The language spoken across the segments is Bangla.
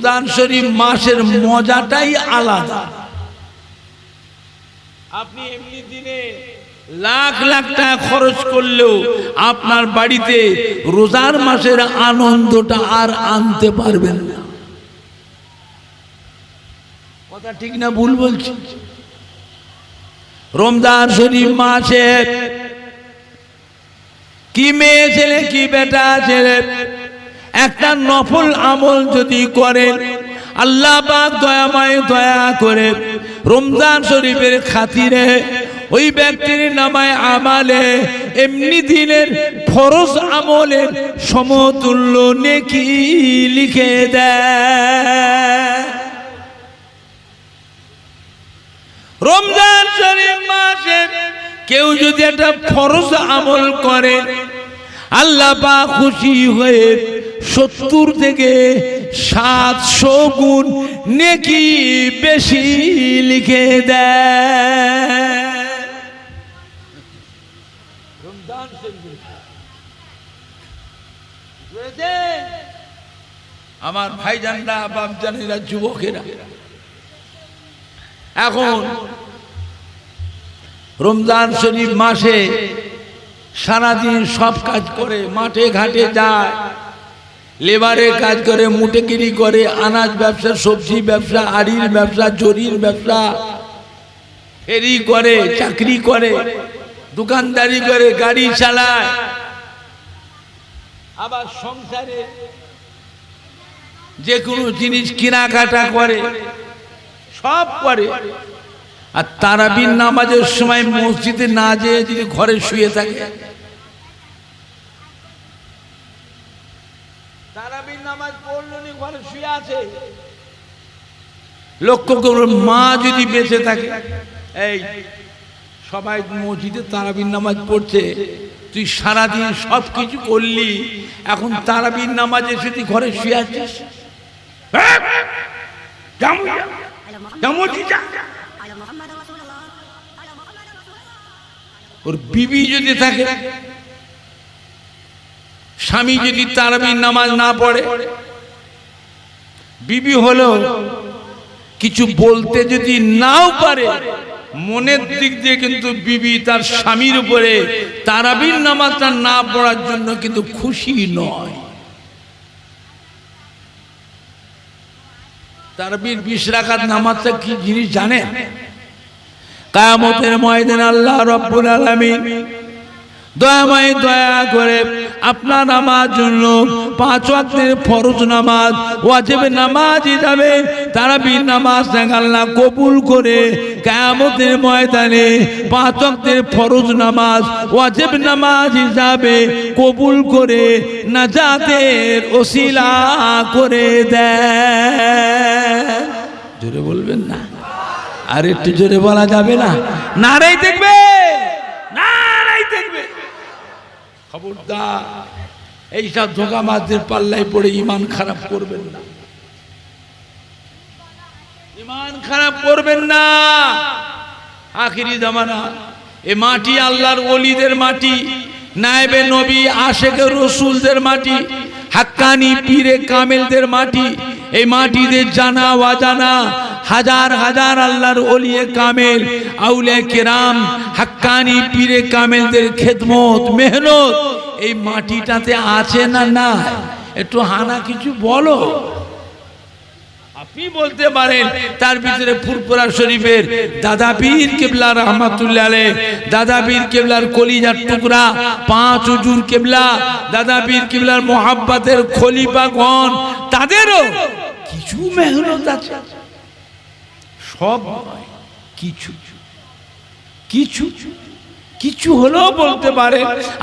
রমজান শরীফ মাসের মজাটাই আলাদা। আপনি এমনি দিনে লাখ লাখ টাকা খরচ করলেও আপনার বাড়িতে রোজার মাসের আনন্দটা আর আনতে পারবেন না। কথা ঠিক না ভুল বলছি? রমজান শরীফ মাসে কি মেয়ে ছেলে কি বেটা ছেলে একটা নফল আমল যদি করেন, আল্লাহ পাক দয়াময় দয়া করে রমজান শরীফের খাতিরে ওই ব্যক্তির নামায় আমালে এমনি দিনের ফরজ আমলের সমতুল্য নেকি লিখে দেয়। রমজান শরীফ মাসে কেউ যদি একটা ফরজ আমল করে, আল্লাহ পাক খুশি হয়ে 70 থেকে 700 গুণ নেকি বেশি লিখে দেয়। আমার ভাইজানরা বাপজানেরা যুবকেরা এখন রমজান শরীফ মাসে সারাদিন সব কাজ করে, মাঠে ঘাটে যায়, লেবারের কাজ করে, মুটেগিরি করে, আনাজ ব্যবসা, সবজি ব্যবসা, আড়ির ব্যবসা, জরির ব্যবসা, ফেরি করে, চাকরি করে, দোকানদারি করে, গাড়ি চালায়, আবার সংসারে যে কোনো জিনিস কেনাকাটা করে, সব করে। আর তারাবির নামাজের সময় মসজিদে না যেয়ে যদি ঘরে শুয়ে থাকে, তারাবির নামাজ পড়লো নি, ঘরে শুয়ে আছে। লক্ষ্য করুন, মা যদি বেঁচে থাকে, এই সবাই মসজিদে তারাবির নামাজ পড়ছে, তুই সারাদিন সব কিছু করলি, এখন তারাবির নামাজে এসে তুই ঘরে শুয়ে আছিস, ওর বিবি যদি থাকে, স্বামী যদি তারাবির নামাজ না পড়ে, বিবি হলো কিছু বলতে যদি নাও পারে, মনের দিক দিয়ে কিন্তু বিবি তার স্বামীর উপরে তারাবির নামাজটা না পড়ার জন্য কিন্তু খুশি নয়। তারাবির 20 রাকাত নামাজটা কি জিনিস জানেন? কিয়ামতের ময়দানে আল্লাহ রাব্বুল আলামিন দয়াময় দয়া করে আপনার আমার জন্য 5 ওয়াক্তের ফরজ নামাজ, ওয়াজিব নামাজ হিসাবে তারাবির নামাজটাকে আল্লাহ কবুল করে কিয়ামতের ময়দানে 5 ওয়াক্তের ফরজ নামাজ, ওয়াজিব নামাজ হিসাবে কবুল করে নাজাতের ওসিলা করে দেয়। জোরে বলবেন না? আর একটু জোরে বলা যাবে না? নারাই দেখবে, নারাই দেখবে। খবরদার এইসব ধোঁকাবাজদের পাল্লায় পড়ে ঈমান খারাপ করবেন না, ঈমান খারাপ করবেন না। আখিরি জামানা, এ মাটি আল্লাহর ওলিদের মাটি, নায়েবে নবী আশেকে রসুলদের মাটি, হাক্কানি পীরে কামেলদের মাটি। এই মাটিতে জানা অজানা হাজার হাজার আল্লাহর ওলিয়ে কামেল, আউলিয়া কেরাম, হাক্কানি পীরে কামেলদের খেদমত মেহনত এই মাটিটাতে আছে না না? একটু হানা কিছু বলো। আপনি বলতে পারেন তার ভিতরে ফুরফুরা শরীফের দাদা পীর কেবলা রহমাতুল্লাহ আলাইহ, দাদা পীর কেবলার কলিজার টুকরা 5 হুজুর কেবলা, দাদা পীর কেবলার মোহাব্বতের খলিফাগণ, তাদেরও কিছু মেহনত আছে, সব কিছু কিছু কিছু হলেও বলতে পারে।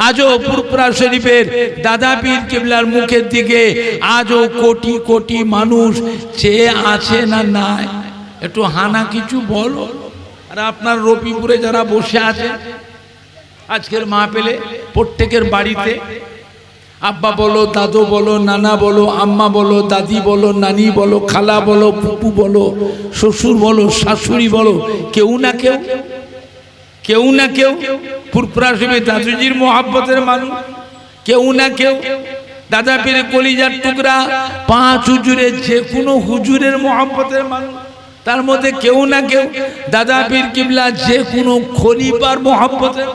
আজও ফুরফুরা শরীফের দাদা পীর কেবলার মুখের দিকে আজও কোটি কোটি মানুষ চেয়ে আছে না নাই? একটু হানা কিছু বলো। আর আপনার রবিপুরে যারা বসে আছে আজকের মাহফিলে, প্রত্যেকের বাড়িতে আব্বা বলো, দাদু বলো, নানা বলো, আম্মা বলো, দাদি বলো, নানি বলো, খালা বলো, ফুপু বলো, শ্বশুর বলো, শাশুড়ি বলো, কেউ না কেউ, কেউ না কেউ ফুরফুরা শরীফের দাদুজির মোহাব্বতের মানুষ, কেউ না কেউ দাদা পীরের কলিজার টুকরা, 5 হুজুরের যে কোনো হুজুরের মহব্বতের মানুষ, তার মধ্যে কেউ না কেউ দাদা পীর কিবলা যে কোনো খলিফার মহব্বতের।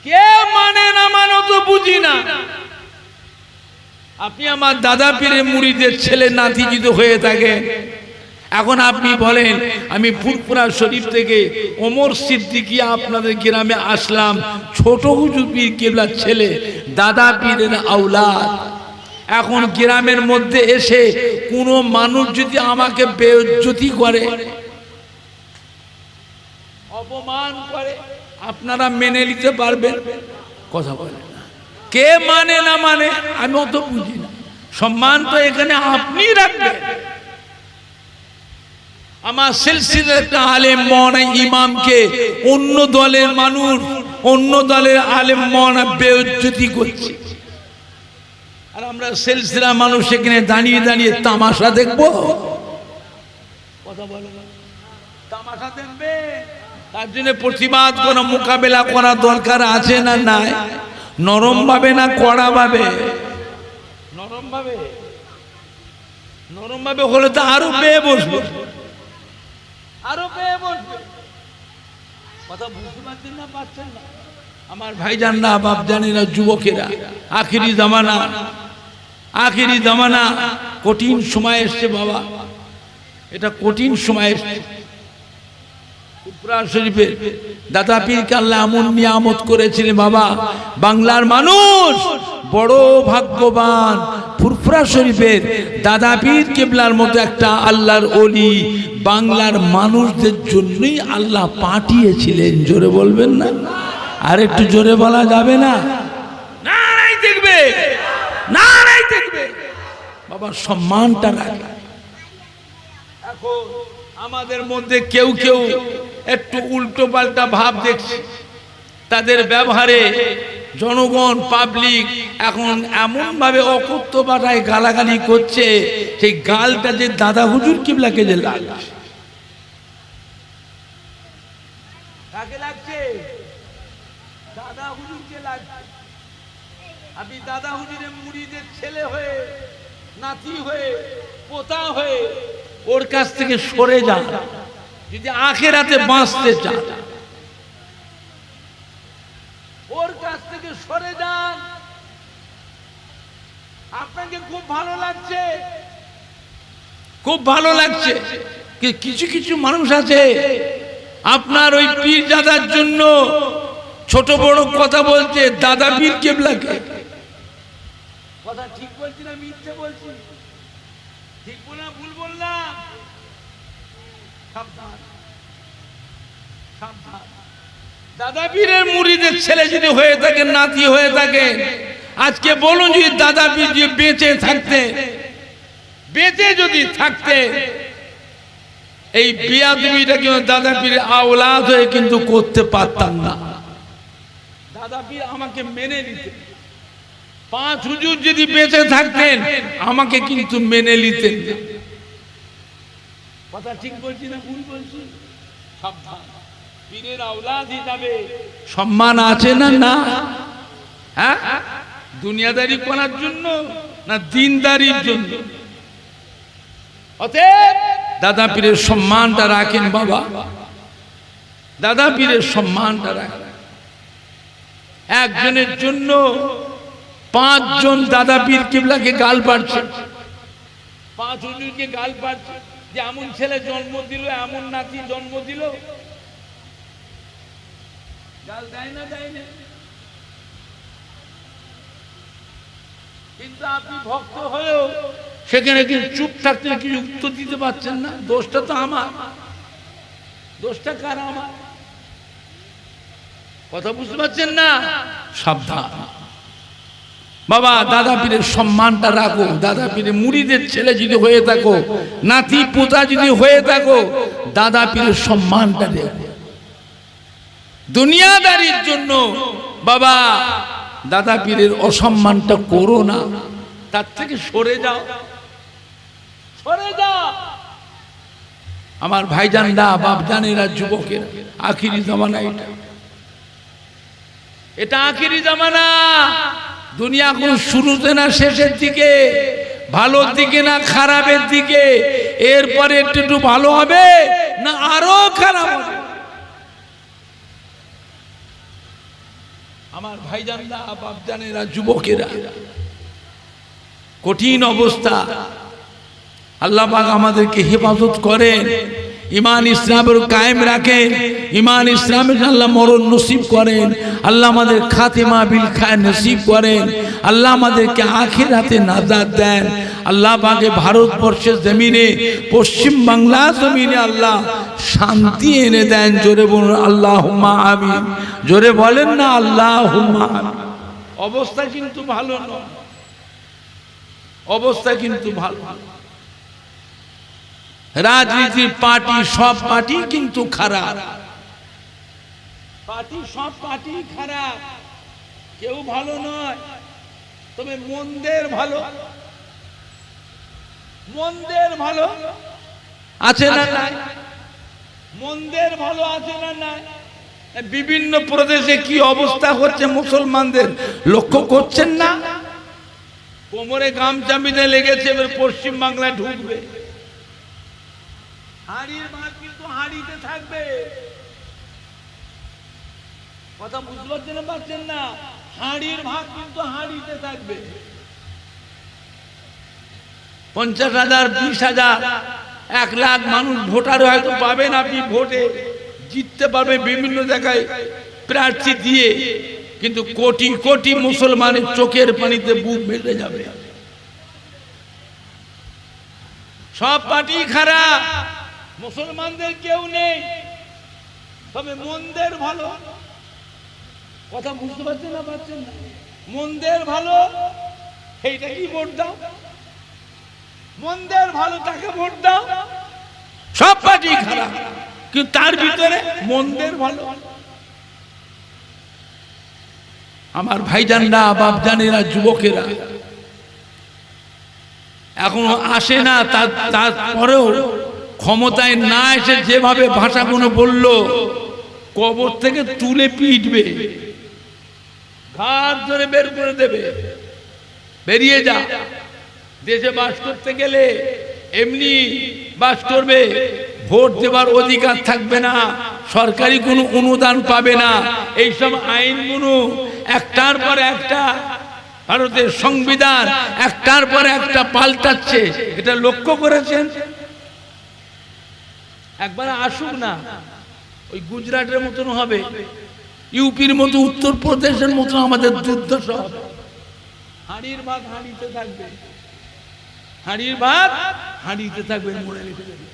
কে মানে না মানো তো বুঝি না। আপনি আমার দাদা পীরের মুরিদের ছেলে নাতি যদি হয়ে থাকে, এখন আপনি বলেন আমি ফুরফুরা শরীফ থেকে ওমর সিদ্দিকী আপনাদের গ্রামে আসলাম, ছোট হুজুর পীর কিবলার ছেলে, দাদা পীরের আওলাদ। এখন গ্রামের মধ্যে এসে কোনো মানুষ যদি আমাকে বেইজ্জতি করে, অপমান করে, আপনারা মেনে নিতে পারবেন? কথা বলেন না। কে মানে না মানে আমি অত বুঝি না। সম্মান তো এখানে আপনি রাখবেন। আমার সিলসিলার একটা আলেম মওলানা ইমামকে অন্য দলের মানুষ, অন্য দলের আলেম মওলানা বেইজ্জতি করছে, আর আমরা সিলসিলা মানুষ এখানে দাঁড়িয়ে দাঁড়িয়ে তামাশা দেখবো? কথা বলো, তামাশা দেখবে? তার জন্য প্রতিবাদ করা, মোকাবেলা করা দরকার আছে না নাই? নরম ভাবে না কড়া ভাবে? নরম ভাবে। নরম ভাবে হলে তো আরো পেয়ে বসবে, আরো পেয়ে বসবে। কথা বুঝতে পারছেন না? পাচ্ছেন না? আমার ভাইজানরা, বাপ জানেরা, যুবকেরা, আখিরি জামানা, আখিরি জামানা, কঠিন সময় এসছে বাবা, এটা কঠিন সময় এসছে। ফুরফুরা শরীফের দাদা পীরকে আল্লাহ এমন নিয়ামত করেছিলেন বাবা, বাংলার মানুষ বড় ভাগ্যবান। ফুরফুরা শরীফের দাদা পীর কিবলার মতো একটা আল্লাহর ওলি বাংলার মানুষদের জন্যই আল্লাহ পাঠিয়েছিলেন। জোরে বলবেন না? আর একটু জোরে বলা যাবে না? নারাই দেখবে, নারাই দেখবে বাবা, সম্মানটা রাখে। এখন আমাদের মধ্যে কেউ কেউ একটু উল্টো পাল্টা ভাব দেখছে, তাদের ব্যবহারে জনগণ, পাবলিক এখন এমন ভাবে অকথ্য ভাষায় গালাগালি করছে, সেই গালটা যে দাদা হুজুর কিবলাকে যে লাগছে। কাকে লাগছে? দাদা হুজুরকে লাগছে। আপনি দাদা হুজুরের মুরিদের ছেলে হয়ে, নাতি হয়ে, পোতা হয়ে ওর কাছ থেকে সরে যান যদি আখিরাতে বাঁচতে চান। ওর কাছ থেকে সরে যান। আপনাকে খুব ভালো লাগছে, খুব ভালো লাগছে। কিছু কিছু মানুষ আছে আপনার ওই পীর দাদার জন্য ছোট বড় কথা বলছে, দাদা পীর কিবলাকে। কথা ঠিক বলছি না মিথ্যে বলছি? ঠিক বললাম, ভুল বললাম? সাবধান, সাবধান। দাদা পীরের মুরিদের ছেলে যদি হয়ে থাকে, নাতি হয়ে থাকে, আজকে বলুন যদি দাদা পীর যদি বেঁচে থাকতে, বেঁচে যদি থাকতে, এই বিয়াদবিটা কিন্তু দাদা পীরের আওলাদ হয়ে কিন্তু করতে পারতাম না। দাদা পীর আমাকে মেনে নিতেন। 5 হুজুর যদি বেঁচে থাকতেন আমাকে কিন্তু মেনে নিতেন। কথা ঠিক বলছি না ভুল বলছি? সাবধান। পীরের আওলাদ হিসাবে সম্মান আছে না? না। হ্যাঁ, দুনিয়াদারি করার জন্য না দিনদারির জন্য? অতএব দাদা পীরের সম্মানটা রাখেন বাবা, দাদা পীরের সম্মানটা রাখেন। একজনের জন্য 5 জন দাদা পীর কিবলাকে গাল পাড়ছে, 5 হুজুরকে গাল পাড়ছে যে এমন ছেলে জন্ম দিল, এমন নাতি জন্ম দিল। গাল দেয় না? দেয় না? কিন্তু আপনি ভক্ত হয়েও সেখানে কিন্তু চুপ থাকতে কিছু উত্তর দিতে পারছেন না। দোষটা তো আমার। দোষটা কার? আমার। কথা বুঝতে পারছেন না? সাবধান বাবা, দাদা পীরের সম্মানটা রাখো। দাদা পীরের মুরিদের ছেলে যদি হয়ে থাকো, নাতি পোতা যদি হয়ে থাকো, দাদা পীরের সম্মানটা দেখো। দুনিয়াদারির জন্য বাবা দাদা পীরের অসম্মানটা করো না, তার থেকে সরে যাও, সরে যাও। আমার ভাইজানরা, বাপ জানেরা, যুবকেরা, আখিরি জামানা এটা, এটা আখিরি জামানা। দুনিয়া কোন শুরুতে না শেষের দিকে, ভালোর দিকে না খারাপের দিকে, এরপরে একটু একটু ভালো হবে না আরো খারাপ হবে। আমার ভাইজানরা, বাপজানেরা, যুবকেরা, কঠিন অবস্থা। আল্লাহ পাক আমাদেরকে হেফাজত করেন, ইমান ইসলামের কায়েম রাখেন, ইমান ইসলামের আল্লাহ মরণ নসিব করেন, আল্লাহ আমাদের খাতেমা বিল খায় নসিব করেন, আল্লাহ আমাদেরকে আখিরাতে নাজাত দেন। আল্লাহ পাকে ভারতবর্ষের জমিনে, পশ্চিম বাংলা জমিনে আল্লাহ শান্তি এনে দেন। জোরে বলুন আল্লাহুম্মা আমিন। জোরে বলেন না আল্লাহুম্মা আমিন। অবস্থা কিন্তু ভালো নয়, অবস্থা কিন্তু ভালো। রাজনীতির পার্টি, সব পার্টি কিন্তু খারাপ, পার্টি সব পার্টি খারাপ, কেউ ভালো নয়। তবে মন্দের ভালো, মন্দের ভালো আছে না নাই? মন্দের ভালো আছে না নাই? বিভিন্ন প্রদেশে কি অবস্থা হচ্ছে মুসলমানদের লক্ষ্য করছেন না? কোমরে গামছা বেঁধে লেগেছে, এবার পশ্চিম বাংলায় ঢুকবে। হাড়ির ভাত কিন্তু হাড়িতে থাকবে। কথা বুঝতে পারছেন না? হাড়ির ভাত কিন্তু হাড়িতে থাকবে। 50,000, 20,000, 1 লাখ মানুষ ভোটার হয়তো পাবেন, আপনি ভোটে জিততে পারবে বিভিন্ন জায়গায় প্রার্থী দিয়ে, কিন্তু কোটি কোটি মুসলমানের চোখের পানিতে বুক ভেসে যাবে। সব পার্টি খারাপ, মুসলমানদের কেউ নেই, তবে মন্দের ভালো। কথা বুঝতে পারছেন না? পারছেন না? মন্দের ভালো, এইটা কি ভোট দাও, মন্দের ভালো তাকে ভোট দাও। সব পার্টি খারাপ, কিন্তু তার ভিতরে মন্দের ভালো। আমার ভাইজানরা, বাপজানেরা, যুবকেরা, এখনো আসে না, তারপরেও ক্ষমতায় না এসে যেভাবে ভাষাগুলো বলল, কবর থেকে তুলে পিটবে, ঘাট ধরে বের করে দেবে, বেরিয়ে যা। দেশে বাস করতে গেলে এমনি বাস করবে, ভোট দেবার অধিকার থাকবে না, সরকারি কোনো অনুদান পাবে না। এইসব আইনগুলো একটার পর একটা, ভারতের সংবিধান একটার পর একটা পাল্টাচ্ছে, এটা লক্ষ্য করেছেন? একবার আসুক না, ওই গুজরাটের মতন হবে, ইউপির মতো, উত্তরপ্রদেশের মতো আমাদের দুর্দশা হবে। হাঁড়ির ভাত হাঁড়িতে থাকবে, হাঁড়ির ভাত হাঁড়িতে থাকবে, মনে রেখে দেবে।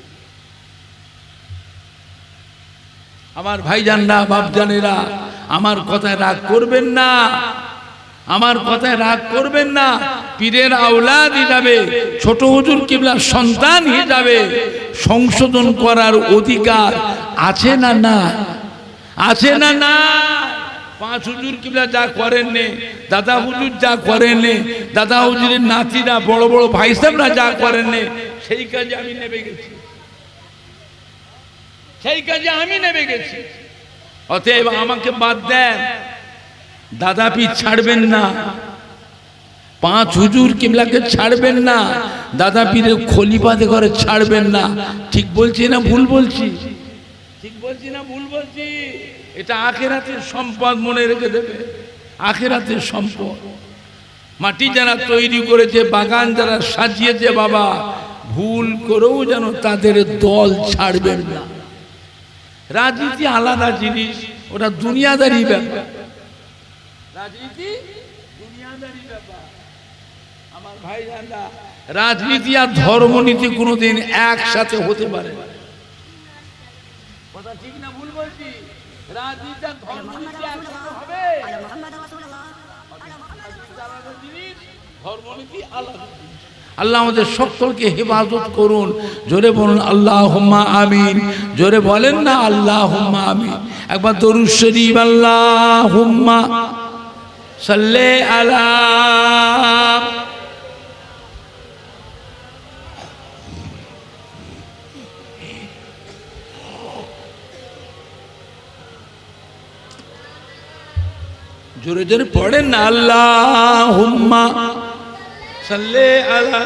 আমার ভাইজানরা, বাপজানেরা, আমার কথায় রাগ করবেন না, আমার কথায় রাগ করবেন না। পীরের আওলাদ হিসাবে, ছোট হুজুর কিবলার সন্তান হিসাবে সংশোধন করার অধিকার আছে না না? আছে না না? 5 হুজুর কিবলা যা করেন নে, দাদা হুজুর যা করেন নে, দাদা হুজুরের নাতিরা, বড় বড় ভাই সাহেবরা যা করেন নে, সেই কাজে আমি নেমে গেছি, সেই কাজে আমি নেমে গেছি। অতএব আমাকে বাদ দেন, দাদা পীর ছাড়বেন না, 5 হুজুর কিবলাকে ছাড়বেন না, দাদা পীরের খলিফাতে করে ছাড়বেন না। ঠিক বলছি না ভুল বলছি? ঠিক বলছি না ভুল বলছি? এটা আখিরাতের সম্পদ, মনে রেখে দেবে, আখিরাতের সম্পদ। মাটি যারা তৈরি করেছে, বাগান যারা সাজিয়েছে, বাবা ভুল করেও যেন তাদের দল ছাড়বেন না। রাজনীতি আলাদা জিনিস, ওটা দুনিয়াদারি ব্যাপার, রাজনীতি দুনিয়াদারি ব্যাপার। আমার ভাইজানরা, রাজনীতি আর ধর্মনীতি কোনোদিন একসাথে হতে পারে না। কথা ঠিক না ভুল বলছি? রাজনীতি আর ধর্মনীতি একসাথে হবে? ধর্মনীতি আলাদা। আল্লাহ আমাদের সকলকে হেফাজত করুন। জোরে বলুন আল্লাহুম্মা আমিন। জোরে বলেন না আল্লাহুম্মা আমিন। একবার দরুদ শরীফ, আল্লাহুম্মা সাল্লি আলা। জোরে জোরে পড়েন না, আল্লাহুম্মা সাল্লি আলা।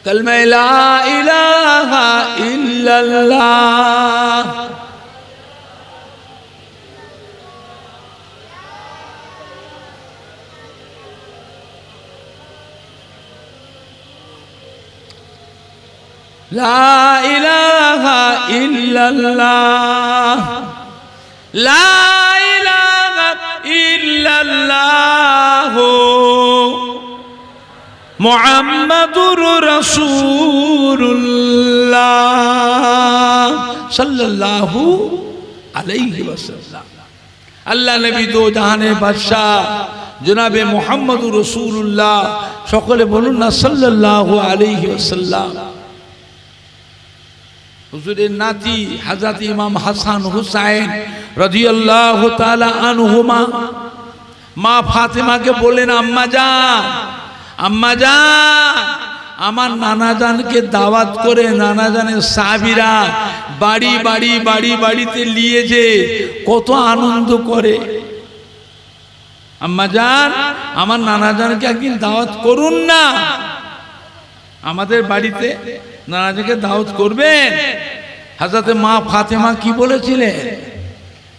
कलमा ला इलाहा इल्लल्लाह। ला इलाहा इल्लल्लाह, ला इलाहा इल्लल्लाह मुहम्मदुर रसूलुल्लाह सल्लल्लाहु अलैहि वसल्लम। अल्लाह नबी दो जहाने बादशाह जनाबे मुहम्मदुर रसूलुल्लाह, सकले बोलुन ना सल्लल्लाहु अलैहि वसल्लम। हुजूरेर नाती हजरत इमाम हसन हुसैन रादियाल्लाहु ताआला अन्हुमा मा फातिमा के बोलेन, अम्मा जान, अम्मा जान, আমার নানা জানকে দাওয়াত করে নানা জানের সাহাবীরা বাড়ি বাড়ি বাড়ি বাড়িতে নিয়েছে, কত আনন্দ করে। আম্মা জান, আমার নানা জানকে একদিন দাওয়াত করুন না আমাদের বাড়িতে, নানা জানকে দাওয়াত করবেন। হযরতে মা ফাতেমা কি বলেছিলেন,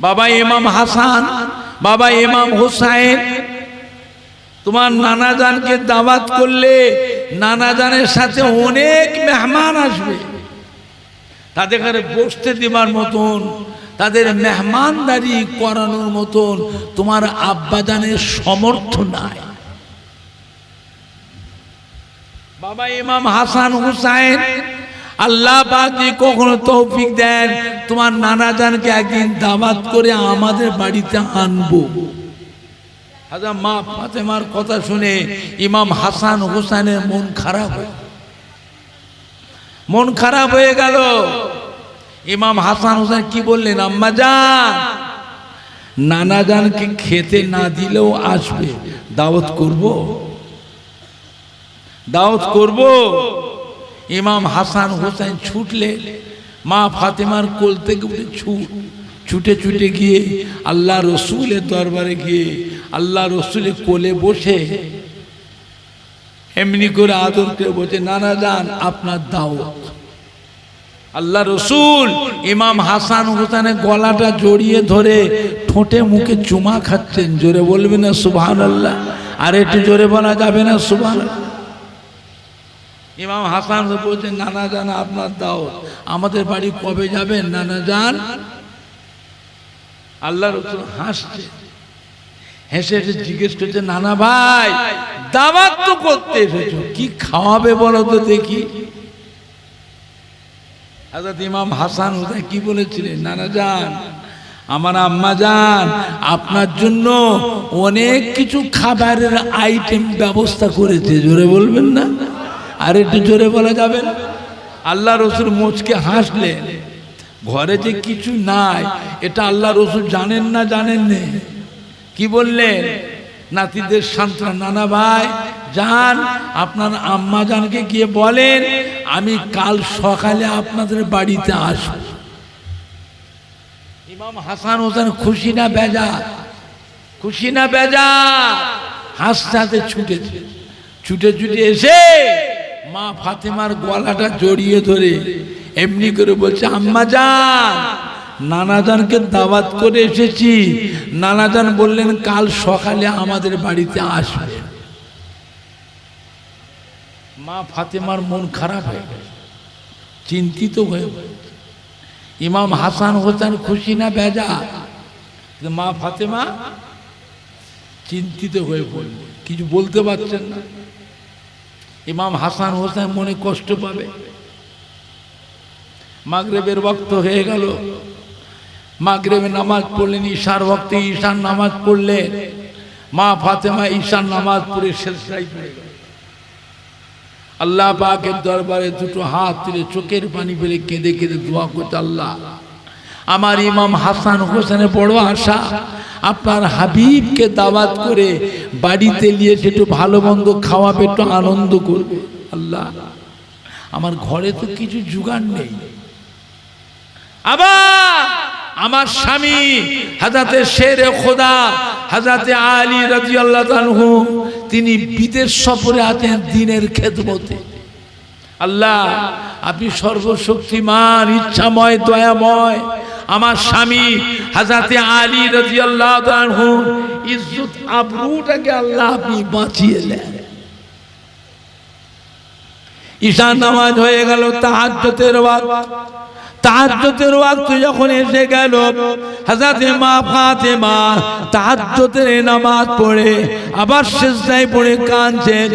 বাবা ইমাম হাসান, বাবা ইমাম হুসাইন, তোমার নানা জানকে দাওয়াত করলে নানা জানের সাথে অনেক মেহমান আসবে, তাদের ঘরে বসতে দেবার মতন, তাদের মেহমানদারি করানোর মতন তোমার আব্বা জানের সমর্থ নাই। বাবা ইমাম হাসান হুসাইন, আল্লাহ পাক যদি কখনো তৌফিক দেন তোমার নানা জানকে একদিন দাওয়াত করে আমাদের বাড়িতে আনবো। হাজার মা ফাতেমার কথা শুনে ইমাম হাসান হুসাইনের মন খারাপ হয়ে গেল। ইমাম হাসান হুসাইন কি বললেন, আম্মা জান, নানা জানকে খেতে না দিলেও আসবে, দাওয়াত করব, দাওয়াত করব। ইমাম হাসান হুসাইন ছুটলে মা ফাতেমার কোল থেকে উঠে ছুটে ছুটে গিয়ে আল্লাহ রসুলের দরবারে গিয়ে আল্লাহ রসুলের কোলে বসে এমনি করে আদর করে বলছে, নানা জান আপনার দাওয়াত। আল্লাহ রসুল ইমাম হাসান হুসাইনের গলাটা জড়িয়ে ধরে ঠোঁটে মুখে চুমা খাচ্ছেন। জোরে বলবে না সুবহানাল্লাহ? আর একটু জোরে বলা যাবে না সুবহানাল্লাহ? ইমাম হাসান বলছেন, নানা জান আপনার দাওয়াত, আমাদের বাড়ি কবে যাবেন নানা জান? আল্লাহ রসুল হাসছে, হেসে হেসে জিজ্ঞেস করছে, নানা ভাই দাওয়াত তো করতে এসেছো, কি খাওয়াবে বলো তো দেখি। হযরত ইমাম হাসান হুসাইন কি বলেছিলেন, নানা জান, আমার আম্মা জান আপনার জন্য অনেক কিছু খাবারের আইটেম ব্যবস্থা করেছে। জোরে বলবেন না? আর একটু জোরে বলা যাবে না? আল্লাহ রসুল মুচকে হাসলেন। ঘরে যে কিছু নাই এটা আল্লাহ রসুল জানেন না, জানেন না? কি বললেন, নাতিদের সান্ত্বনা, নানা ভাই যান আপনার আম্মা জানকে গিয়ে বলেন আমি কাল সকালে আপনাদের বাড়িতে আসব। ইমাম হাসান হোসেন খুশি না বেজার? খুশি না বেজার? হাসতে হাসতে ছুটেছে, ছুটে ছুটে এসে মা ফাতেমার গলাটা জড়িয়ে ধরে এমনি করে বলছে, আম্মা জান নানা জানকে দাওয়াত করে এসেছি, নানা জান বললেন কাল সকালে আমাদের বাড়িতে আসবে। মা ফাতেমার মন খারাপ হয়ে গেল, চিন্তিত হয়ে গেল। ইমাম হাসান হোসেন খুশি না বেজার? মা ফাতেমা চিন্তিত হয়ে পড়ল, কিছু বলতে পারছেন না। ইমাম হাসান হোসেন মনে কষ্ট পাবে। মাগরিবের ওয়াক্ত হয়ে গেল, মাগরিবে নামাজ পড়লেন, ঈশার ওয়াক্তে ঈশার নামাজ পড়লেন। মা ফাতেমা ঈশার নামাজ পড়ে সেজদায় পড়ে গেল। আল্লাহ পাকের দরবারে দুটো হাত তুলে চোখের পানি ফেলে কেঁদে কেঁদে দোয়া করতে, আল্লাহ আমার ইমাম হাসান হোসেনের বড় আশা আপনার হাবিবকে দাওয়াত করে বাড়িতে নিয়ে একটু ভালো মন্দ খাওয়াবে, একটু আনন্দ করবে। আল্লাহ, আমার ঘরে তো কিছু জোগাড় নেই। আবার আমার স্বামী হযরতে শেরে খোদা হযরতে আলী রাদিয়াল্লাহু আনহু তিনি বিদেশ সফরে আছেন দ্বীনের খেদমতে। আল্লাহ, আপনি সর্বশক্তিমান, ইচ্ছাময়, দয়াময়। আমার স্বামী হযরতে আলী রাদিয়াল্লাহু আনহু ইজ্জত আবরুটাকে আল্লাহ আপনি বাঁচিয়ে নেন। ঈশা নামাজ হয়ে গেল, তাহাজ্জুদের ওয়াক্ত। তাহাজ্জুদের ওয়াক্ত যখন এসে গেল, হযরতে মা ফাতেমা তাহাজ্জুদের নামাজ পড়ে আবার সিজদায় পড়ে কাঁদছেন।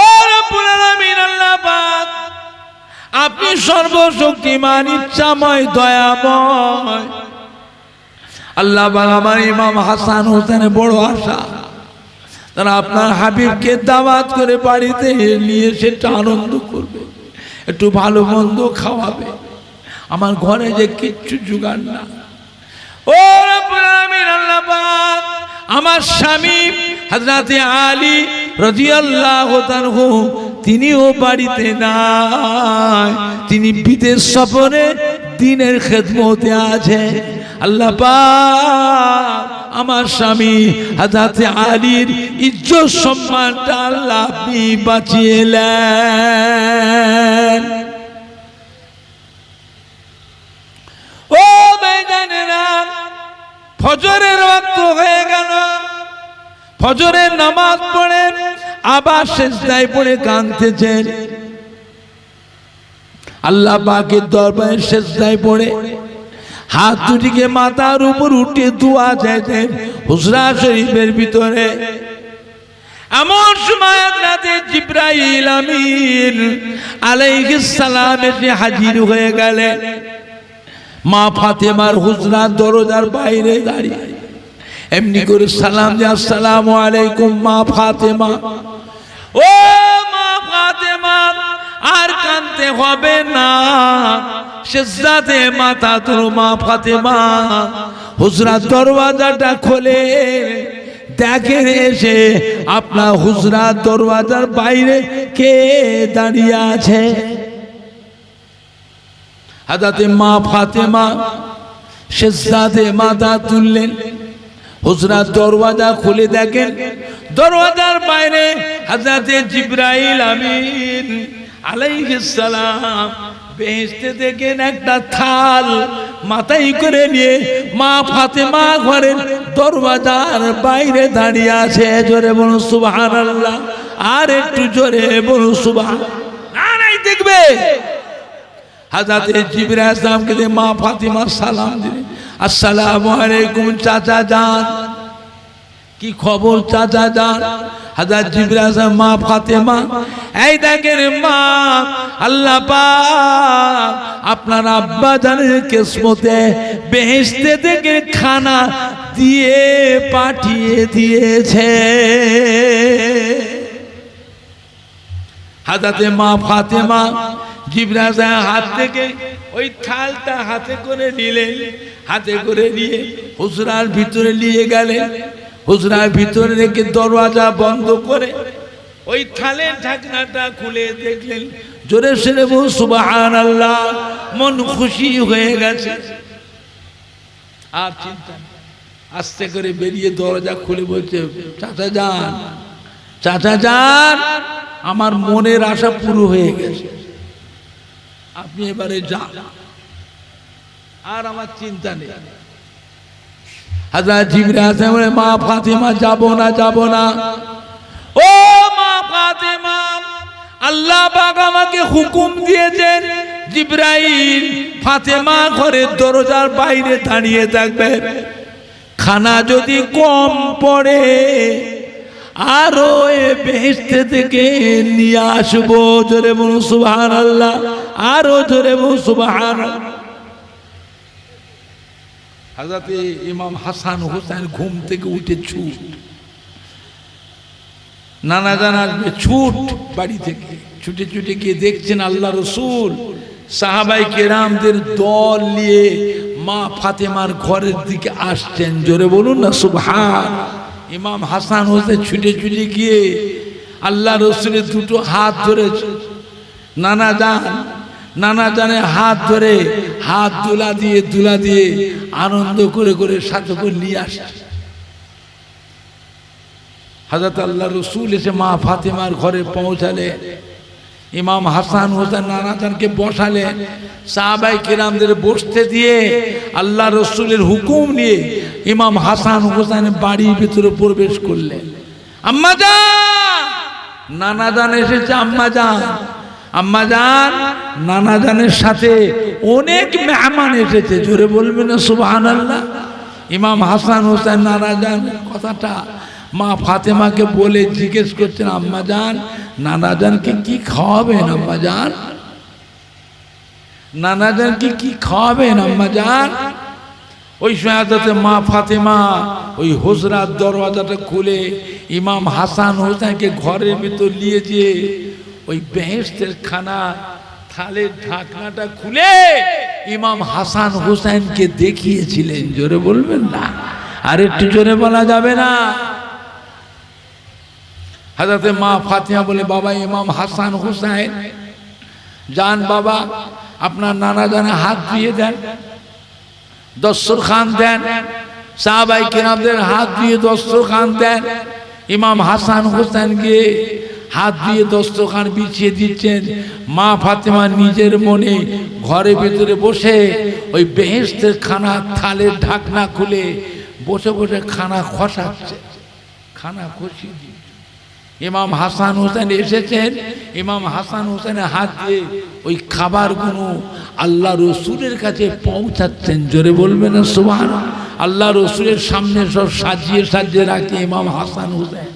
ও রব্বুল আলামিন, আল্লাহ পাক আপনি সর্বশক্তিমান, ইচ্ছাময়, দয়াময়। আল্লাহ পাক আমার ইমাম হাসান হোসেনের বড় আশা, তারা আপনার হাবিবকে দাওয়াত করে বাড়িতে নিয়ে সেটা আনন্দ করবে, একটু ভালো মন্দ খাওয়াবে। আমার ঘরে যে কিচ্ছু জোগাড় না। ও রব্বুল আলামিন, আল্লাহ পাক আমার স্বামী হযরতে আলী রাদিয়াল্লাহু আনহু তিনিও বাড়িতে নাই, তিনি বিদেশ সফরে দ্বীনের খেদমতে আছে। আল্লাহ পাক আমার স্বামী হযরতে আলীর ইজ্জত সম্মানটা আল্লাহ আপনি বাঁচিয়ে নেন। ও ভাইজানেরা, ফজরের ওয়াক্ত হয়ে গেল, ফজরের নামাজ পড়ে আবার সিজদায় পড়ে কাঁদতেছেন। আল্লাহ পাকের দরবারে সিজদায় পড়ে হাত দুটিকে মাথার উপর উঠে দোয়া চাইতেন হুজরা শরীফের ভিতরে। এমন সময় রাতে জিবরাইল আমিন আলাইহিস সালাম এসে হাজির হয়ে গেলেন মা ফাতেমার হুজরার দরজার বাইরে দাঁড়িয়ে। এমনি করে সালাম দিয়ে, আসসালামু আলাইকুম মা ফাতেমা। ও মা ফাতেমা, আর কাঁদতে হবে না, সিজদাতে মাথা তোলো মা ফাতেমা। হুজরার দরওয়াজাটা খোলে, দেখেন এসে আপনার হুজরার দরওয়াজার বাইরে কে দাঁড়িয়ে আছে। হযরতে মা ফাতেমা সিজদাতে মাথা তুললেন, হুজরার দরওয়াজা খুলে দেখেন দরওয়াজার বাইরে হযরতে জিবরাইল আমিন আলাইহিস সালাম বেহেশতে দেখেন একটা থাল মাথায় করে নিয়ে মা ফাতেমা ঘরের দরওয়াজার বাইরে দাঁড়িয়ে আছে। জোরে বলুন সুবহানাল্লাহ, আর একটু জোরে বলুন সুবহানাল্লাহ। নাই দেখবে হযরতে জিবরাইল সালামকে দিয়ে মা ফাতেমা সালাম দিলেন, আসসালামু আলাইকুম চাচা জান। কি খবর চাচা জান? হযরত জিবরাইল সালাম, মা ফাতেমা, এই দেখেন মা, আল্লাহ পাক আপনার আব্বা জানের কিসমতে বেহেশতে থেকে খানা দিয়ে পাঠিয়ে দিয়েছে। হযরত মা ফাতেমা জিবরাইল সালাম হাত থেকে ওই থালটা হাতে করে নিলেন, হাতে করে নিয়ে হুজরার ভিতরে নিয়ে গেলেন। হুজরার ভিতরে রেখে দরওয়াজা বন্ধ করে ওই থালের ঢাকনাটা খুলে দেখলেন। জোরে সরে বলুন সুবহানাল্লাহ, মন খুশি হয়ে গেছে। আর চিন্তা, আস্তে করে বেরিয়ে দরজা খুলে বলছে, চাচা যান, চাচা যান, আমার মনের আশা পুরো হয়ে গেছে, আপনি এবারে যান, আর আমার চিন্তা নেই। হযরত জিবরাইল বলে, মা ফাতেমা যাব না, যাব না। ও মা ফাতেমা, আল্লাহ পাক আমাকে হুকুম দিয়েছেন জিবরাইল ফাতেমা ঘরের দরজার বাইরে দাঁড়িয়ে থাকবে, খানা যদি কম পড়ে আরো বেহেশতে থেকে নিয়ে আসবো। জোরে বলুন সুবহানাল্লাহ, আরো জোরে বলুন সুবহানাল্লাহ। হযরত ইমাম হাসান হোসেন ঘুম থেকে উঠে ছুট, নানা জান আসবে, ছুট বাড়ি থেকে ছুটে ছুটে গিয়ে দেখছেন আল্লাহ রসুল সাহাবাই কেরামদের দল নিয়ে মা ফাতেমার ঘরের দিকে আসছেন। জোরে বলুন না সুবহান। ইমাম হাসান হোসেন ছুটে ছুটে গিয়ে আল্লাহ রসুলের দুটো হাত ধরেছে। নানা জানের হাত ধরে হাত দুলা দিয়ে আনন্দ করে করে সাথে করে নিয়ে আসছে। হযরত আল্লাহ রসুল এসে মা ফাতেমার ঘরে পৌঁছালে, ইমাম হাসান হোসেন নানাজানকে বসালেন, সাহাবাই কেরামদের বসতে দিয়ে আল্লাহ রসুলের হুকুম নিয়ে ইমাম হাসান হোসেন বাড়ির ভিতরে প্রবেশ করলেন। আম্মাজান, নানাজান এসেছে। আম্মাজান, নানাজানের সাথে অনেক মেহমান এসেছে। জোরে বলবেন না সুবহানাল্লাহ। ইমাম হাসান হোসেন নানাজান কথাটা মা ফাতেমাকে বলে জিজ্ঞেস করছেন, আম্মাজান, নানাজানকে কি খাওয়াবেন? আম্মাজান, নানাজানকে কি খাওয়াবেন? আম্মাজান। ওই সময় মা ফাতেমা ওই হুজরার দরওয়াজাটা খুলে ইমাম হাসান হোসেনকে ঘরের ভিতর নিয়ে যেয়ে ওই বেহেশতের খানা থালের ঢাকনাটা খুলে ইমাম হাসান হোসেনকে দেখিয়েছিলেন। জোরে বলবেন না, আর একটু জোরে বলা যাবে না? হযরতে মা ফাতেমা বলে, বাবা ইমাম হাসান হোসেন, যান বাবা, আপনার নানা জানে হাত দিয়ে দেন, দস্তরখান দেন। সাহাবাই কেরামদের হাত দিয়ে দস্তরখান দেন। ইমাম হাসান হোসেনকে হাত দিয়ে দস্তরখান বিছিয়ে দিচ্ছেন। মা ফাতেমা নিজের মনে ঘরের ভিতরে বসে ওই বেহেশতের খানা থালের ঢাকনা খুলে বসে বসে খানা খসাচ্ছে, খানা খসিয়ে দিয়ে ইমাম হাসান হোসেন এসেছেন। ইমাম হাসান হোসেনের হাত দিয়ে ওই খাবারগুলো আল্লাহ রসুলের কাছে পৌঁছাচ্ছেন। জোরে বলবেন না সুবহানাল্লাহ। আল্লাহ রসুলের সামনে সব সাজিয়ে রাখে ইমাম হাসান হোসেন।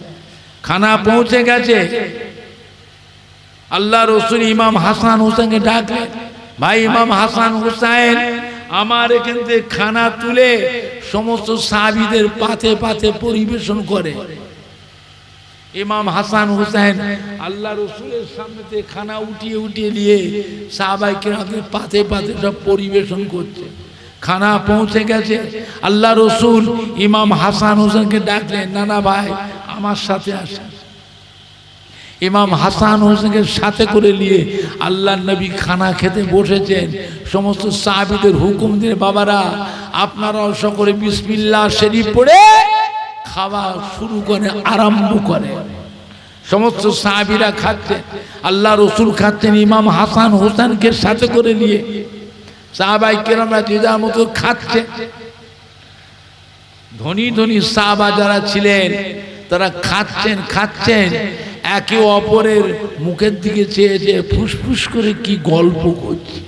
খানা পৌঁছে গেছে। আল্লাহ রসুল ইমাম হাসান হোসেনকে ডাকলেন, ভাই ইমাম হাসান হোসেন, আমার এখান থেকে খানা তুলে সমস্ত সাহাবীদের পাতে পাতে পরিবেশন করে। ইমাম হাসান হোসেন আল্লাহ রসুলের সামনে থেকে খানা উঠিয়ে নিয়ে সাহাবাই কেরামদের পাতে পাতে সব পরিবেশন করছে। খানা পৌঁছে গেছে। আল্লাহ রসুল ইমাম হাসান হোসেনকে ডাকলেন, নানা ভাই আমার সাথে আসেন। ইমাম হাসান হোসেনকে সাথে করে নিয়ে আল্লাহ নবী খানা খেতে বসেছেন। সমস্ত সাহাবীদের হুকুম দিয়ে, বাবারা আপনারাও সকলে বিসমিল্লাহ শরীফ পড়ে খাওয়া শুরু করে, আরম্ভ করে। সমস্ত সাহাবীরা খাচ্ছেন, আল্লাহ রসুল খাচ্ছেন ইমাম হাসান হোসেনকে সাথে করে নিয়ে। সাহাবাই কেরামরা যে যার মতো খাচ্ছে। ধনী ধনী সাহাবা যারা ছিলেন তারা খাচ্ছেন একে অপরের মুখের দিকে চেয়ে চেয়ে ফুসফুস করে কি গল্প করছে।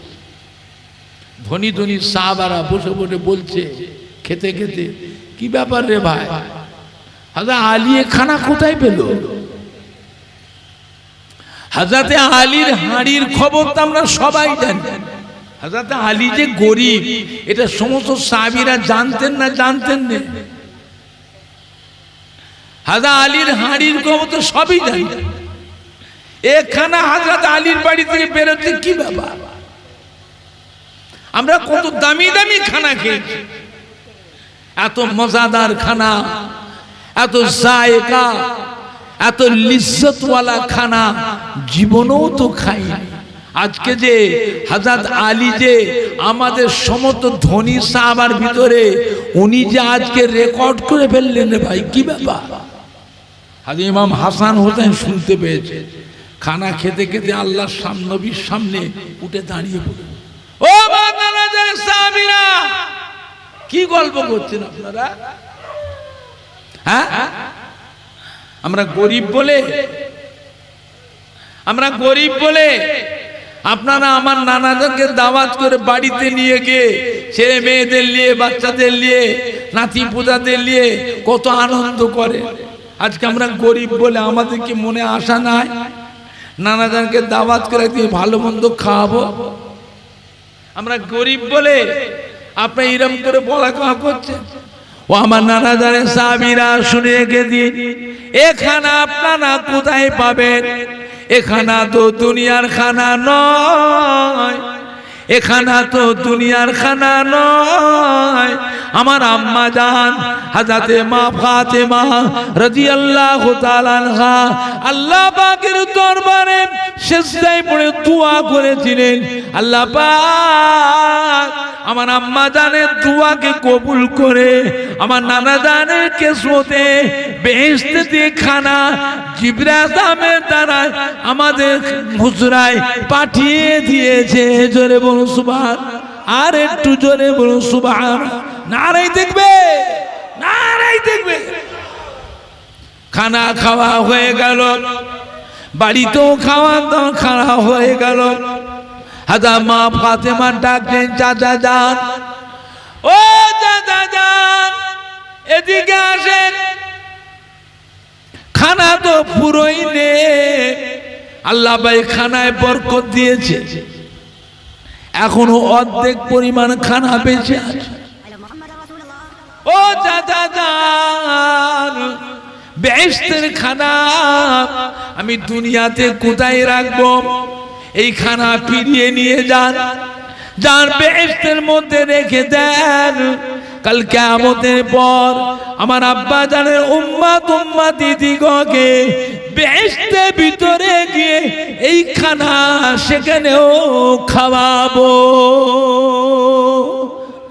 ধনী ধনী সাহাবারা বসে বসে বলছে খেতে খেতে, কি ব্যাপার রে ভাই, হযরত আলী খানা কোথায় পেল? হযরত আলীর হাঁড়ির খবর তো আমরা সবাই জানি। হযরত আলী যে গরিব এটা সমস্ত সাহাবীরা জানতেন না? জানতেন না। হযরত আলীর হাঁড়ির খবর তো সবই জানি। এখানে হযরত আলীর বাড়ি থেকে বেরোতে কি ব্যাপার? আমরা কত দামি দামি খানা খেয়েছি, এত মজাদার খানা, এত জায়গা, এত লিজ্জতওয়ালা খানা জীবনেও তো খাইনি। আজকে যে হযরত আলী যে আমাদের সমস্ত ধনী সাহাবার ভিতরে উনি যে আজকে রেকর্ড করে ফেললেন রে ভাই, কি ব্যাপার? হাজরত ইমাম হাসান হোসেন শুনতে পেয়েছে। খানা খেতে খেতে আল্লাহর নবীর সামনে উঠে দাঁড়িয়ে পড়ে, ও বান্দারা সাহাবীরা, কি গল্প করছেন আপনারা? হ্যাঁ, আমরা গরিব বলে আপনারা আমার নানাদেরকে দাওয়াত করে বাড়িতে নিয়ে গিয়ে ছেলে মেয়েদের নিয়ে, বাচ্চাদের নিয়ে, নাতি পুতাদের নিয়ে কত আনন্দ করে। আজকে আমরা গরিব বলে আমাদের কি মনে আশা নাই নানাদেরকে দাওয়াত করে দিয়ে ভালো মন্দ খাওয়াবো? আমরা গরিব বলে আপনি এরকম করে বলা কথা করছেন। ও আমার নানাজানের সাহাবীরা, শুনে রেখে দিন, এখানে আপনারা কোথায় পাবেন? এখানা তো দুনিয়ার খানা নয়, এ খানা তো দুনিয়ার খানা নয়। আমার আম্মা জান হযরতে মা ফাতেমা রাদিয়াল্লাহু তাআলা আনহা আল্লাহ পাকের দরবারে সিজদায় পড়ে দোয়া করেছিলেন, আল্লাহ পাক আমার আম্মা জানের দোয়াকে কবুল করে আমার নানা জানের কিসমতে বেহেশতে খানা জিবরাইল আমিনের দ্বারা আমাদের হুজরায় পাঠিয়ে দিয়েছে। জোরে বলুন সুবহান, আর একটু জোরে বলুন সুবহান। নারাই দেখবে, নারাই দেখবে। খানা খাওয়া হয়ে গেল, বাড়িতেও খাওয়া দাওয়া খাওয়া হয়ে গেল। হাজা মা ফাতেমা ডাকলেন, চাচা যান, ও চাচা যান এদিকে আসেন, খানা তো পুরোই নে। আল্লাহ ভাই খানায় বরকত দিয়েছে, এখনো অর্ধেক পরিমাণ খানা বেঁচে আছে। ও চাচা যান, বেহেশতের খানা আমি দুনিয়াতে কোথায় রাখবো? এই খানা ফিরিয়ে নিয়ে যান, যার বেহেশতের মধ্যে রেখে দেন। কাল কিয়ামতের পর আমার আব্বা জানের উম্মত উম্মতি দিগকে বেহেশতের ভিতরে গিয়ে এই খানা সেখানেও খাওয়াবো।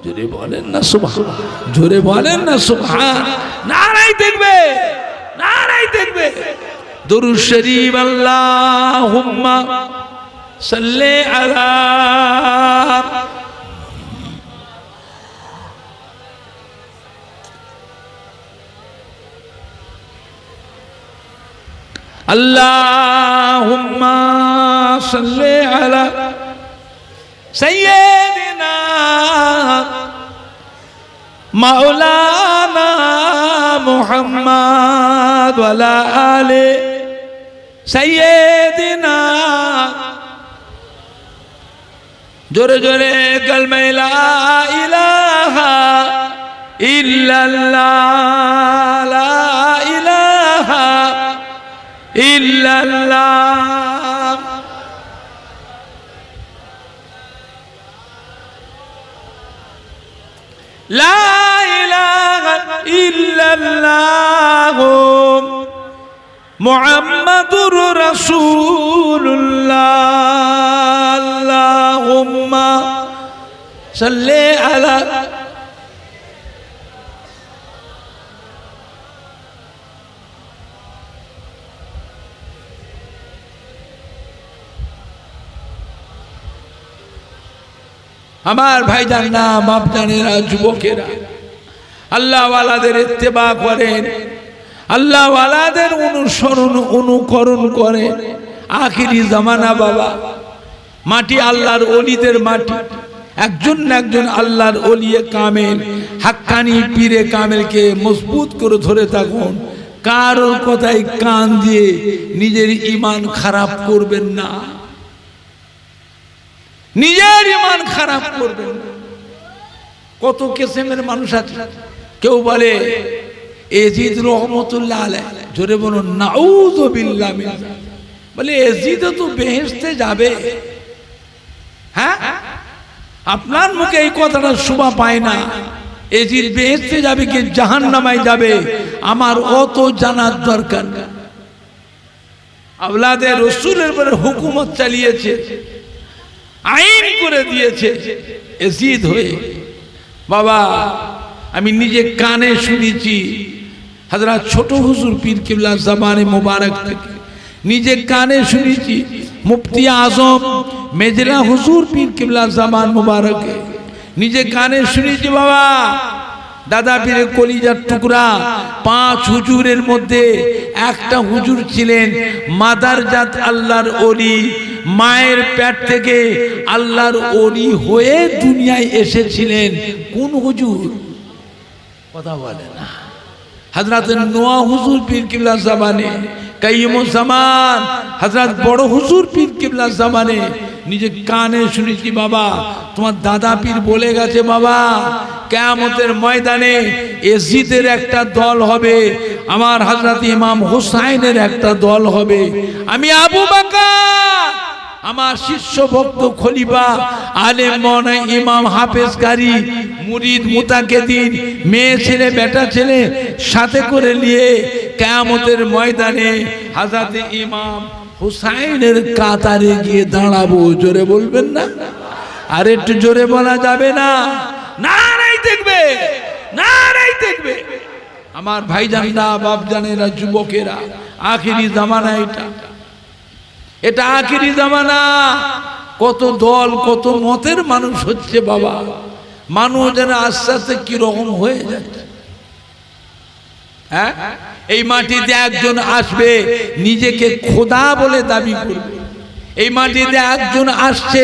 জোরে বলেন না সুবহান, জোরে বলেন না সুবহান। নারাই দেখবে, নারাই দেখবে। দুরূদ শরীফ আল্লাহুম্মা সাল্লি আলা আল্লাহুম্মা সাল্লি আলা সাইয়্যিদিনা মাওলানা মুহাম্মদ ওয়া আলা আলি সাইয়্যিদিনা। জোরে জোরে কালমা লা ইলাহা ইল্লাল্লাহ, লা ইলাহা ইল্লাল্লাহ। লা ইলাহা ইল্লাল্লাহ মুহাম্মাদুর রাসূলুল্লাহ। আল্লাহুম্মা সাল্লি আলা আমার ভাইজান না বাপ জানেরা, যুবকেরা আল্লাহ ওয়ালাদের ইত্তেবা করেন, আল্লাহ ওয়ালাদের অনুসরণ অনুকরণ করেন। আখিরি জামানা বাবা, মাটি আল্লাহর ওলিদের মাটি। একজন না একজন আল্লাহর ওলিয়ে কামেল হাক্কানি পীরে কামেলকে মজবুত করে ধরে থাকুন। কারোর কথায় কান দিয়ে নিজের ঈমান খারাপ করবেন না, নিজের ঈমান খারাপ করবেন না। কত কিসমের মানুষ আছে, কেউ বলে এজিদ রহমতুল্লাহ আলাইহি, জোরে বলুন নাউযু বিল্লাহ মিন, বলে এজিদ তো বেহেশতে যাবে। হ্যাঁ, আপনার মুখে এই কথাটা শোভা পায় না। এজিদ বেহেশতে যাবে কি জাহান্নামায় যাবে, আমার অত জানার দরকার না। আওলাদে রাসূলের উপরে হুকুমত চালিয়েছে, আইন করে দিয়েছে এজিদ হয়ে। বাবা আমি নিজে কানে শুনেছি, হযরত ছোট হুজুর পীর কিবলা জামানে মোবারক থেকে নিজে কানে শুনেছি। মুফতি আজম মেজলা হুজুর পীর কিবলা জামান মোবারকে নিজে কানে শুনেছি। বাবা দাদা পীরের কলিজার টুকরা 5 হুজুরের মধ্যে একটা হুজুর ছিলেন মাদারজাত আল্লাহর ওলি। মায়ের পেট থেকে আল্লাহর ওলি হয়ে দুনিয়ায় এসেছিলেন। কোন হুজুর? কথা বলে না। হযরত নোয়া হুজুর পীর কিবলা জামানে কাইয়ুমুজ জামান, হযরত বড় হুজুর পীর কিবলা জামানে নিজে কানে শুনেছি। বাবা তোমার দাদা পীর বলে গেছে, বাবা কিয়ামতের ময়দানে এজিদের একটা দল হবে, আমার হযরত ইমাম হুসাইনের একটা দল হবে। আমি আবু বকর আমার শিষ্য ভক্ত খলিফা আলেম মওলানা ইমাম হাফেজ কারি মুরিদ মুতাকিদিন মেয়ে ছেলে বেটা ছেলে সাথে করে নিয়ে কিয়ামতের ময়দানে হযরত ইমাম হুসাইনের কাতারে গিয়ে দাঁড়াবো। জোরে বলবেন না? আর একটু জোরে বলা যাবে না? নারাই দেখবে, নারাই দেখবে। আমার ভাইজানরা বাপজানেরা যুবকেরা, আখিরি জামানা এটা আখিরি জামানা। কত দল কত মতের মানুষ হচ্ছে বাবা, মানুষ যেন আস্তে আস্তে কিরকম হয়ে যাচ্ছে। হ্যাঁ, এই মাটিতে একজন আসবে নিজেকে খোদা বলে দাবি করবে, এই মাটিতে একজন আসছে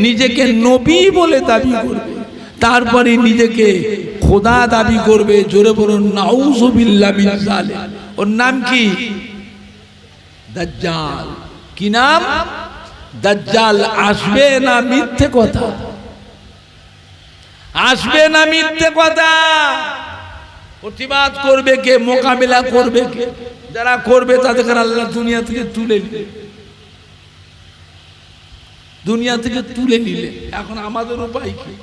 নিজেকে নবী বলে দাবি করবে, তারপরে নিজেকে খোদা দাবি করবে। জোরে বলুন নাউযুবিল্লাহ মিন যালিক। ওর নাম কি? দাজ্জাল। কি নাম? দাজ্জাল। আসবে না মিথ্যে কথা? আসবে না মিথ্যে কথা? প্রতিবাদ করবে কে? মোকাবিলা করবে কে? যারা করবে তাদেরকে আল্লাহ দুনিয়া থেকে তুলে নিলে, দুনিয়া থেকে তুলে নিলে। এখন আমাদের উপায় কি?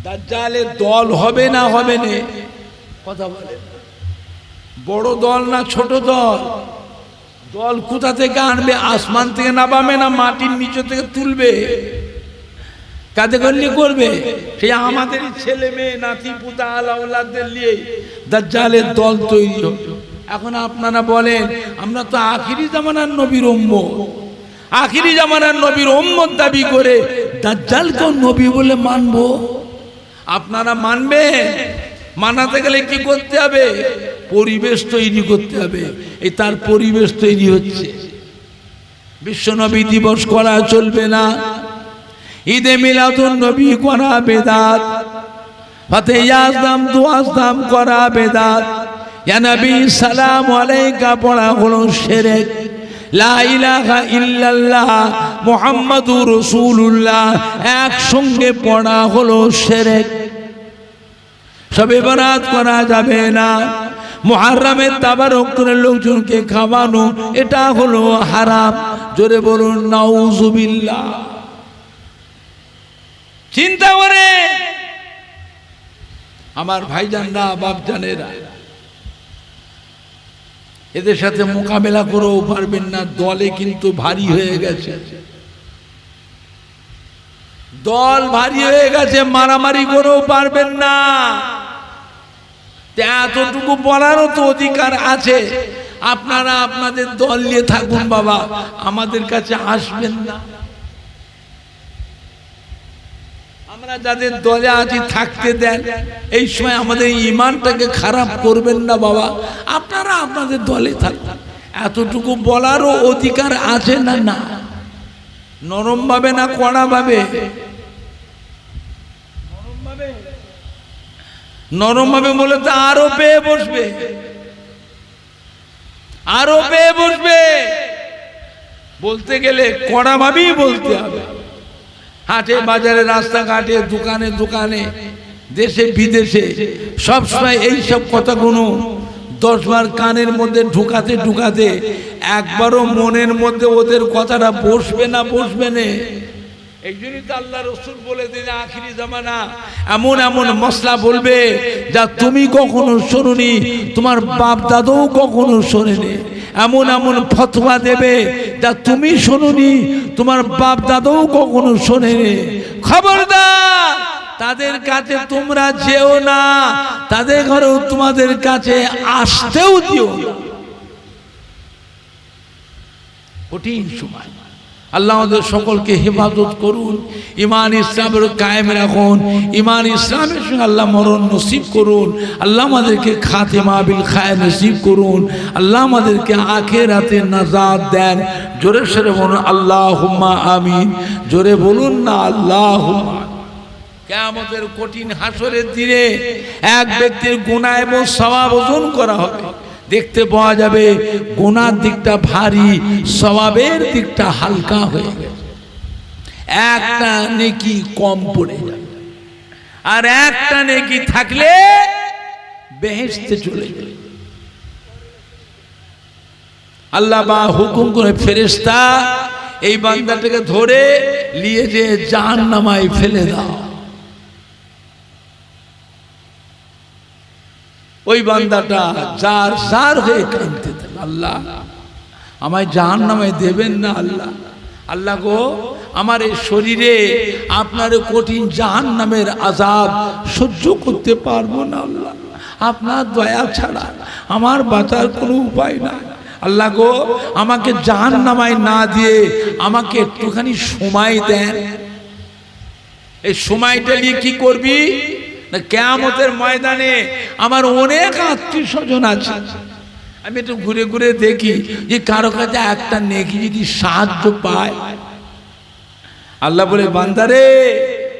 দাজ্জালের দল হবে না হবে না কথা বলে? বড় দল না ছোট দল? দল কোথা থেকে আনবে? আসমান থেকে নামাবে না মাটির নিচে থেকে তুলবে? কাদের গল্লি করবে? সেই আমাদেরই ছেলে মেয়ে নাতি পুতা আলাউলাদের নিয়ে দাজ্জালের দল তৈরি হবে। এখন আপনারা বলেন আমরা তো আখিরি জামানার নবীর উম্মত, আখিরি জামানার নবীর উম্মত দাবি করে দাজ্জালকে নবী বলে মানবো? আপনারা মানবে? মানাতে গেলে কি করতে হবে? পরিবেশ তৈরি করতে হবে। এই তার পরিবেশ তৈরি হচ্ছে। বিশ্বনবী দিবস করা চলবে না, ঈদে মিলাদুন নবী করা বেদাত, ফাতে ইয়াজদাম দুয়াজদাম করা বেদাত, ইয়া নবী সালাম আলাইকা পড়া হলো শিরক, লা ইলাহা ইল্লাল্লাহ মুহাম্মাদুর রাসূলুল্লাহ একসঙ্গে পড়া হলো শিরক। শবে বরাত করা যাবে না, মুহররমের তাবারক করে লোকজনকে খাওয়ানো এটা হলো হারাম। জোরে বলুন নাউযুবিল্লাহ। চিন্তা করে আমার ভাইজানরা বাপজানেরা, এদের সাথে মোকাবেলা করেও পারবেন না। দলে কিন্তু ভারী হয়ে গেছে, দল ভারী হয়ে গেছে, মারামারি করেও পারবেন না। এতটুকু বলারও তো অধিকার আছে। আপনারা আপনাদের দল নিয়ে থাকুন বাবা, আমাদের কাছে আসবেন না। আমরা যাদের দলে আছি থাকতে দেন। এই সময় আমাদের ঈমানটাকে খারাপ করবেন না বাবা, আপনারা আপনাদের দলে থাকুন। এতটুকু বলারও অধিকার আছে না? না নরম ভাবে না কড়া ভাবে? নরম ভাবে বলে তো আরো পেয়ে বসবে, আরো পেয়ে বসবে। বলতে গেলে কড়া ভাবেই বলতে হবে। হাটে বাজারে রাস্তাঘাটে দোকানে দোকানে দেশে বিদেশে সবসময় এইসব কথাগুলো 10 বার কানের মধ্যে ঢুকাতে ঢুকাতে একবারও মনের মধ্যে ওদের কথাটা বসবে না, বসবে না। এই জন্যই তো আল্লাহ রাসূল বলে দিন আখিরি জামানা এমন এমন মশলা বলবে যা তুমি কখনো শোনোনি, তোমার বাপ দাদাও কখনো শোনেনি। এমন এমন ফতোয়া দেবে যা তুমি শোনোনি, তোমার বাপ দাদাও কখনো শোনেনি। খবরদার তাদের কাছে তোমরা যেও না, তাদের ঘরেও তোমাদের কাছে আসতেও দিও না। কঠিন সময়। আল্লাহ আমাদের সকলকে হেফাজত করুন, ঈমান ইসলামের কায়েম রাখুন, ঈমান ইসলামের সঙ্গে আল্লাহ মরণ নসিব করুন। আল্লাহ আমাদেরকে খাতেমা বিল খায়র নসিব করুন। আল্লাহ আমাদেরকে আখিরাতে নাজাত দেন। জোরে সরে বলুন আল্লাহুম্মা আমিন। জোরে বলুন না আল্লাহুম্মা। কিয়ামতের কঠিন হাসরের দিনে এক ব্যক্তির গুনাহ এবং সওয়াব ওজন করা হবে। দেখতে পাওয়া যাবে গুনার দিকটা ভারী, সওয়াবের দিকটা হালকা হয়ে গেছে। একটা নেকি কম পড়ে যাবে, আর একটা নেকি থাকলে বেহেশতে চলে যাবে। আল্লাহ বা হুকুম করে ফেরেশতা এই বান্দাটাকে ধরে নিয়ে যে জাহান্নামায় ফেলে দাও। ওই বান্দাটা জার জার হয়ে কাঁদতে থাকে, আল্লাহ আমায় জাহান্নামায় দেবেন না আল্লাহ। আল্লাহ গো, আমার এই শরীরে আপনার কঠিন জাহান্নামের আযাব সহ্য করতে পারবো না আল্লাহ, আপনার দয়া ছাড়া আমার বাঁচার কোনো উপায় নাই। আল্লাহ গো, আমাকে জাহান্নামায় না দিয়ে আমাকে একটুখানি সময় দেন। এই সময়টা নিয়ে কি করবি না, কিয়ামতের ময়দানে আমার অনেক আত্মীয় স্বজন আছে, আমি একটু ঘুরে ঘুরে দেখি যে কারো কাছে একটা নেকি যদি সাহায্য পায়। আল্লাহ বলে, বান্দারে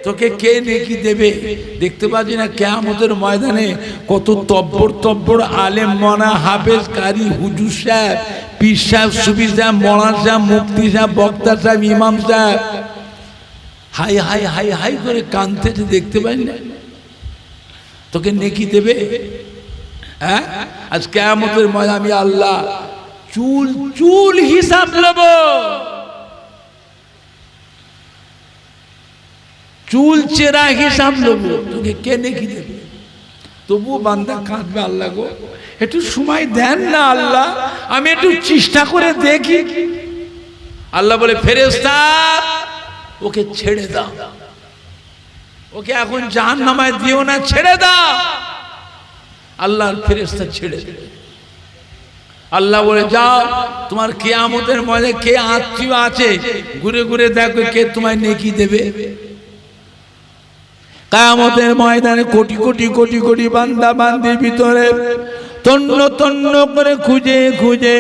তোকে কে নেকি দেবে? দেখতে পাচ্ছি না কিয়ামতের ময়দানে কত তব্বর আলেম মনা হাফেজ কারি হুজুর সাহেব পীর সাহেব সুফি সাহেব মৌলানা সাহেব মুফতি সাহেব বক্তা সাহেব ইমাম সাহেব হাই হাই হাই হাই করে কাঁদতেছে, দেখতে পাই না? তোকে নেকি দেবে? হ্যাঁ, আজ কিয়ামতের ময়দানে আমি আল্লাহ চুল চুল হিসাব নেব, চুল চেরা হিসাব নেব, তোকে কে নেকি দেবে? তবুও বান্দা কাঁদবে, আল্লাহ গো একটু সময় দেন না আল্লাহ, আমি একটু চেষ্টা করে দেখি। আল্লাহ বলে, ফেরেশতা ওকে ছেড়ে দাও, ওকে এখন জাহান্নামায় দিও না, ছেড়ে দাও। আল্লাহর ফেরেশতা ছেড়ে দেবে। আল্লাহ বলে, যাও তোমার কিয়ামতের ময়দানে কে আত্মীয় আছে ঘুরে ঘুরে দেখো কে তোমায় নেকি দেবে। কিয়ামতের ময়দানে কোটি কোটি কোটি কোটি বান্দা বান্দির ভিতরে তন্ন তন্ন করে খুঁজে খুঁজে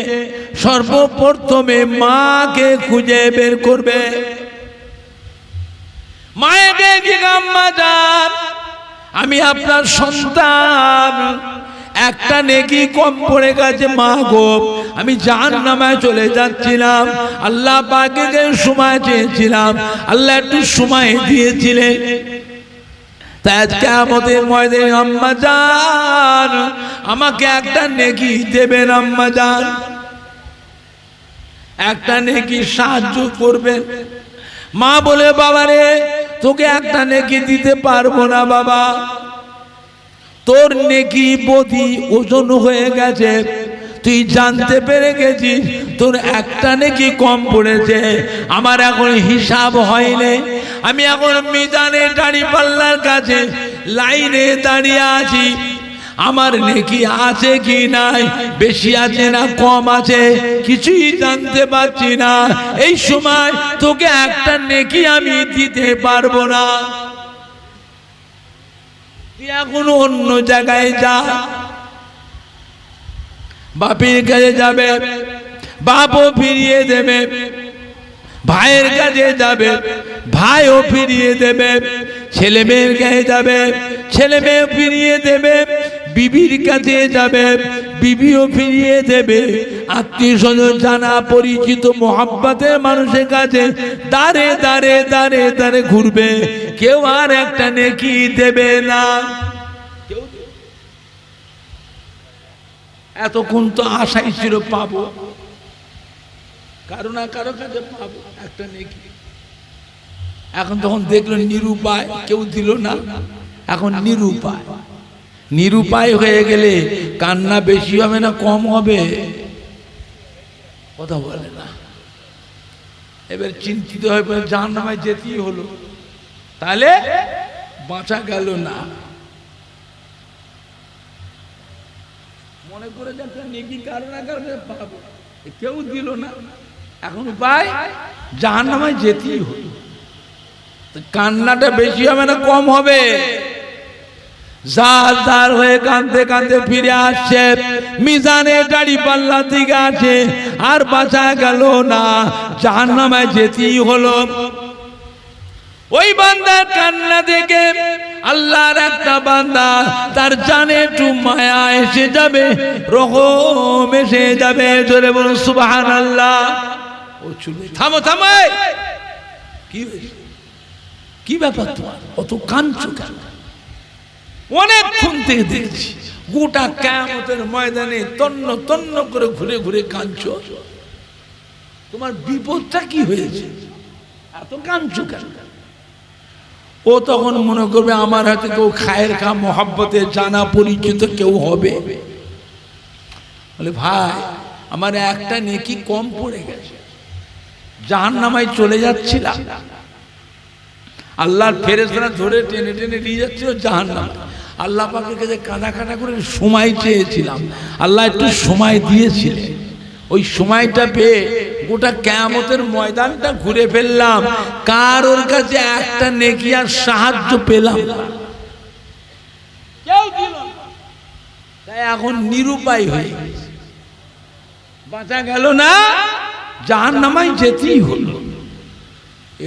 সর্বপ্রথমে মাকে খুঁজে বের করবে। মায়েকে জিজ্ঞাসা যান, আমি আপনার সন্তান, একটা নেকি কম পড়ে গেছে মা গো, আমি জাহান্নামে চলে যাচ্ছিলাম, আল্লাহ পাকের সময় চেয়েছিলাম, আল্লাহ একটু সময় দিয়েছিলেন, তাই কিয়ামতের ময়দানে আম্মা জান আমাকে একটা নেকি দেবেন, আম্মা জান একটা নেকি সাহায্য করবেন। মা বলে, বাবা রে তোকে একটা নেকি দিতে পারবো না বাবা, তোর নেকি বদি ওজন হয়ে গেছে, তুই জানতে পেরে গেছিস তোর একটা নেকি কম পড়েছে, আমার এখন হিসাব হয়নি, আমি এখন মিজানে দাঁড়ি পাল্লার কাছে লাইনে দাঁড়িয়ে আছি, আমার নেকি আছে কি নাই, বেশি আছে না কম আছে কিছুই জানতে পারছি না, এই সময় তোকে একটা নেকি আমি দিতে পারবো না, তুই এখন অন্য জায়গায় যা। বাপের কাছে যাবে, বাপও ফিরিয়ে দেবে, ভাইয়ের কাছে যাবে, ভাইও ফিরিয়ে দেবে, ছেলে মেয়ের কাছে যাবে, ছেলে মেয়ে ফিরিয়ে দেবে, বিবির কাছে যাবে, বিবিও ফিরিয়ে দেবে, আত্মীয় স্বজন জানা পরিচিত মোহাব্বতের মানুষের কাছে দাঁড়ে দাঁড়ে দাঁড়ে দাঁড়ে ঘুরবে, কেউ আর একটা নেকি দেবে না। এতক্ষণ তো আশাই ছিল পাবো, কারো না কারো কাছে পাবো একটা নেকি, এখন তখন দেখলো নিরুপায়, কেউ দিল না, এখন নিরুপায়, নিরুপায় হয়ে গেলে কান্না বেশি হবে না কম হবে? কথা বলে না। এবার চিন্তিত হয়ে পড়ে জাহান্নামে যেতেই হলো, তাহলে বাঁচা গেল না। মনে করে যাচ্ছে নেকি কারো না কারো পাবো, কেউ দিল না, এখন উপায় জাহান্নামে যেতেই হলো। কান্নাটা বেশি হবে না কম হবে? জার জার হয়ে কাঁদতে কাঁদতে ফিরে আসছে, মিজানে দাড়ি পাল্লা দিকে আছে, আর বাঁচা গেল না, জাহান্নামে যেতেই হলো। ওই বান্দার কান্না দেখে আল্লাহর একটা বান্দা তার জানে একটু মায়া এসে যাবে, রহম এসে যাবে, জোরে বলুন সুবহানাল্লাহ। ও চুলে থামো থামো, কি হয়েছে, কি ব্যাপার তোমার, অত কাঁদছো কেন? অনেকক্ষণ থেকে দেখছি গোটা কিয়ামতের ময়দানে তন্ন তন্ন করে ঘুরে ঘুরে কাঁদছো। তোমার বিপদটা কি হয়েছে, এত কাঁদছো কেন? ও তখন মনে করবে আমার হাতে কেউ খায়ের খা মহাব্বতে জানা পরিচিত কেউ হবে। বলে ভাই আমার একটা নেকি কম পড়ে গেছে, জাহান্নামায় চলে যাচ্ছিলাম, আল্লাহর ফেরেশতারা ধরে টেনে টেনে নিয়ে যাচ্ছিল জাহান্নাম। আল্লাহ পাকের কাছে কাঁদা কাঁদা করে সময় চেয়েছিলাম, আল্লাহ একটু সময় দিয়েছিলেন। ওই সময়টা পেয়ে গোটা কিয়ামতের ময়দানটা ঘুরে ফেললাম, কারোর কাছে একটা নেকি আর সাহায্য পেলাম না, কেউ দিল না। তাই এখন নিরুপায় হয়ে গেছে, বাঁচা গেল না, জাহান্নামায় যেতেই হলো।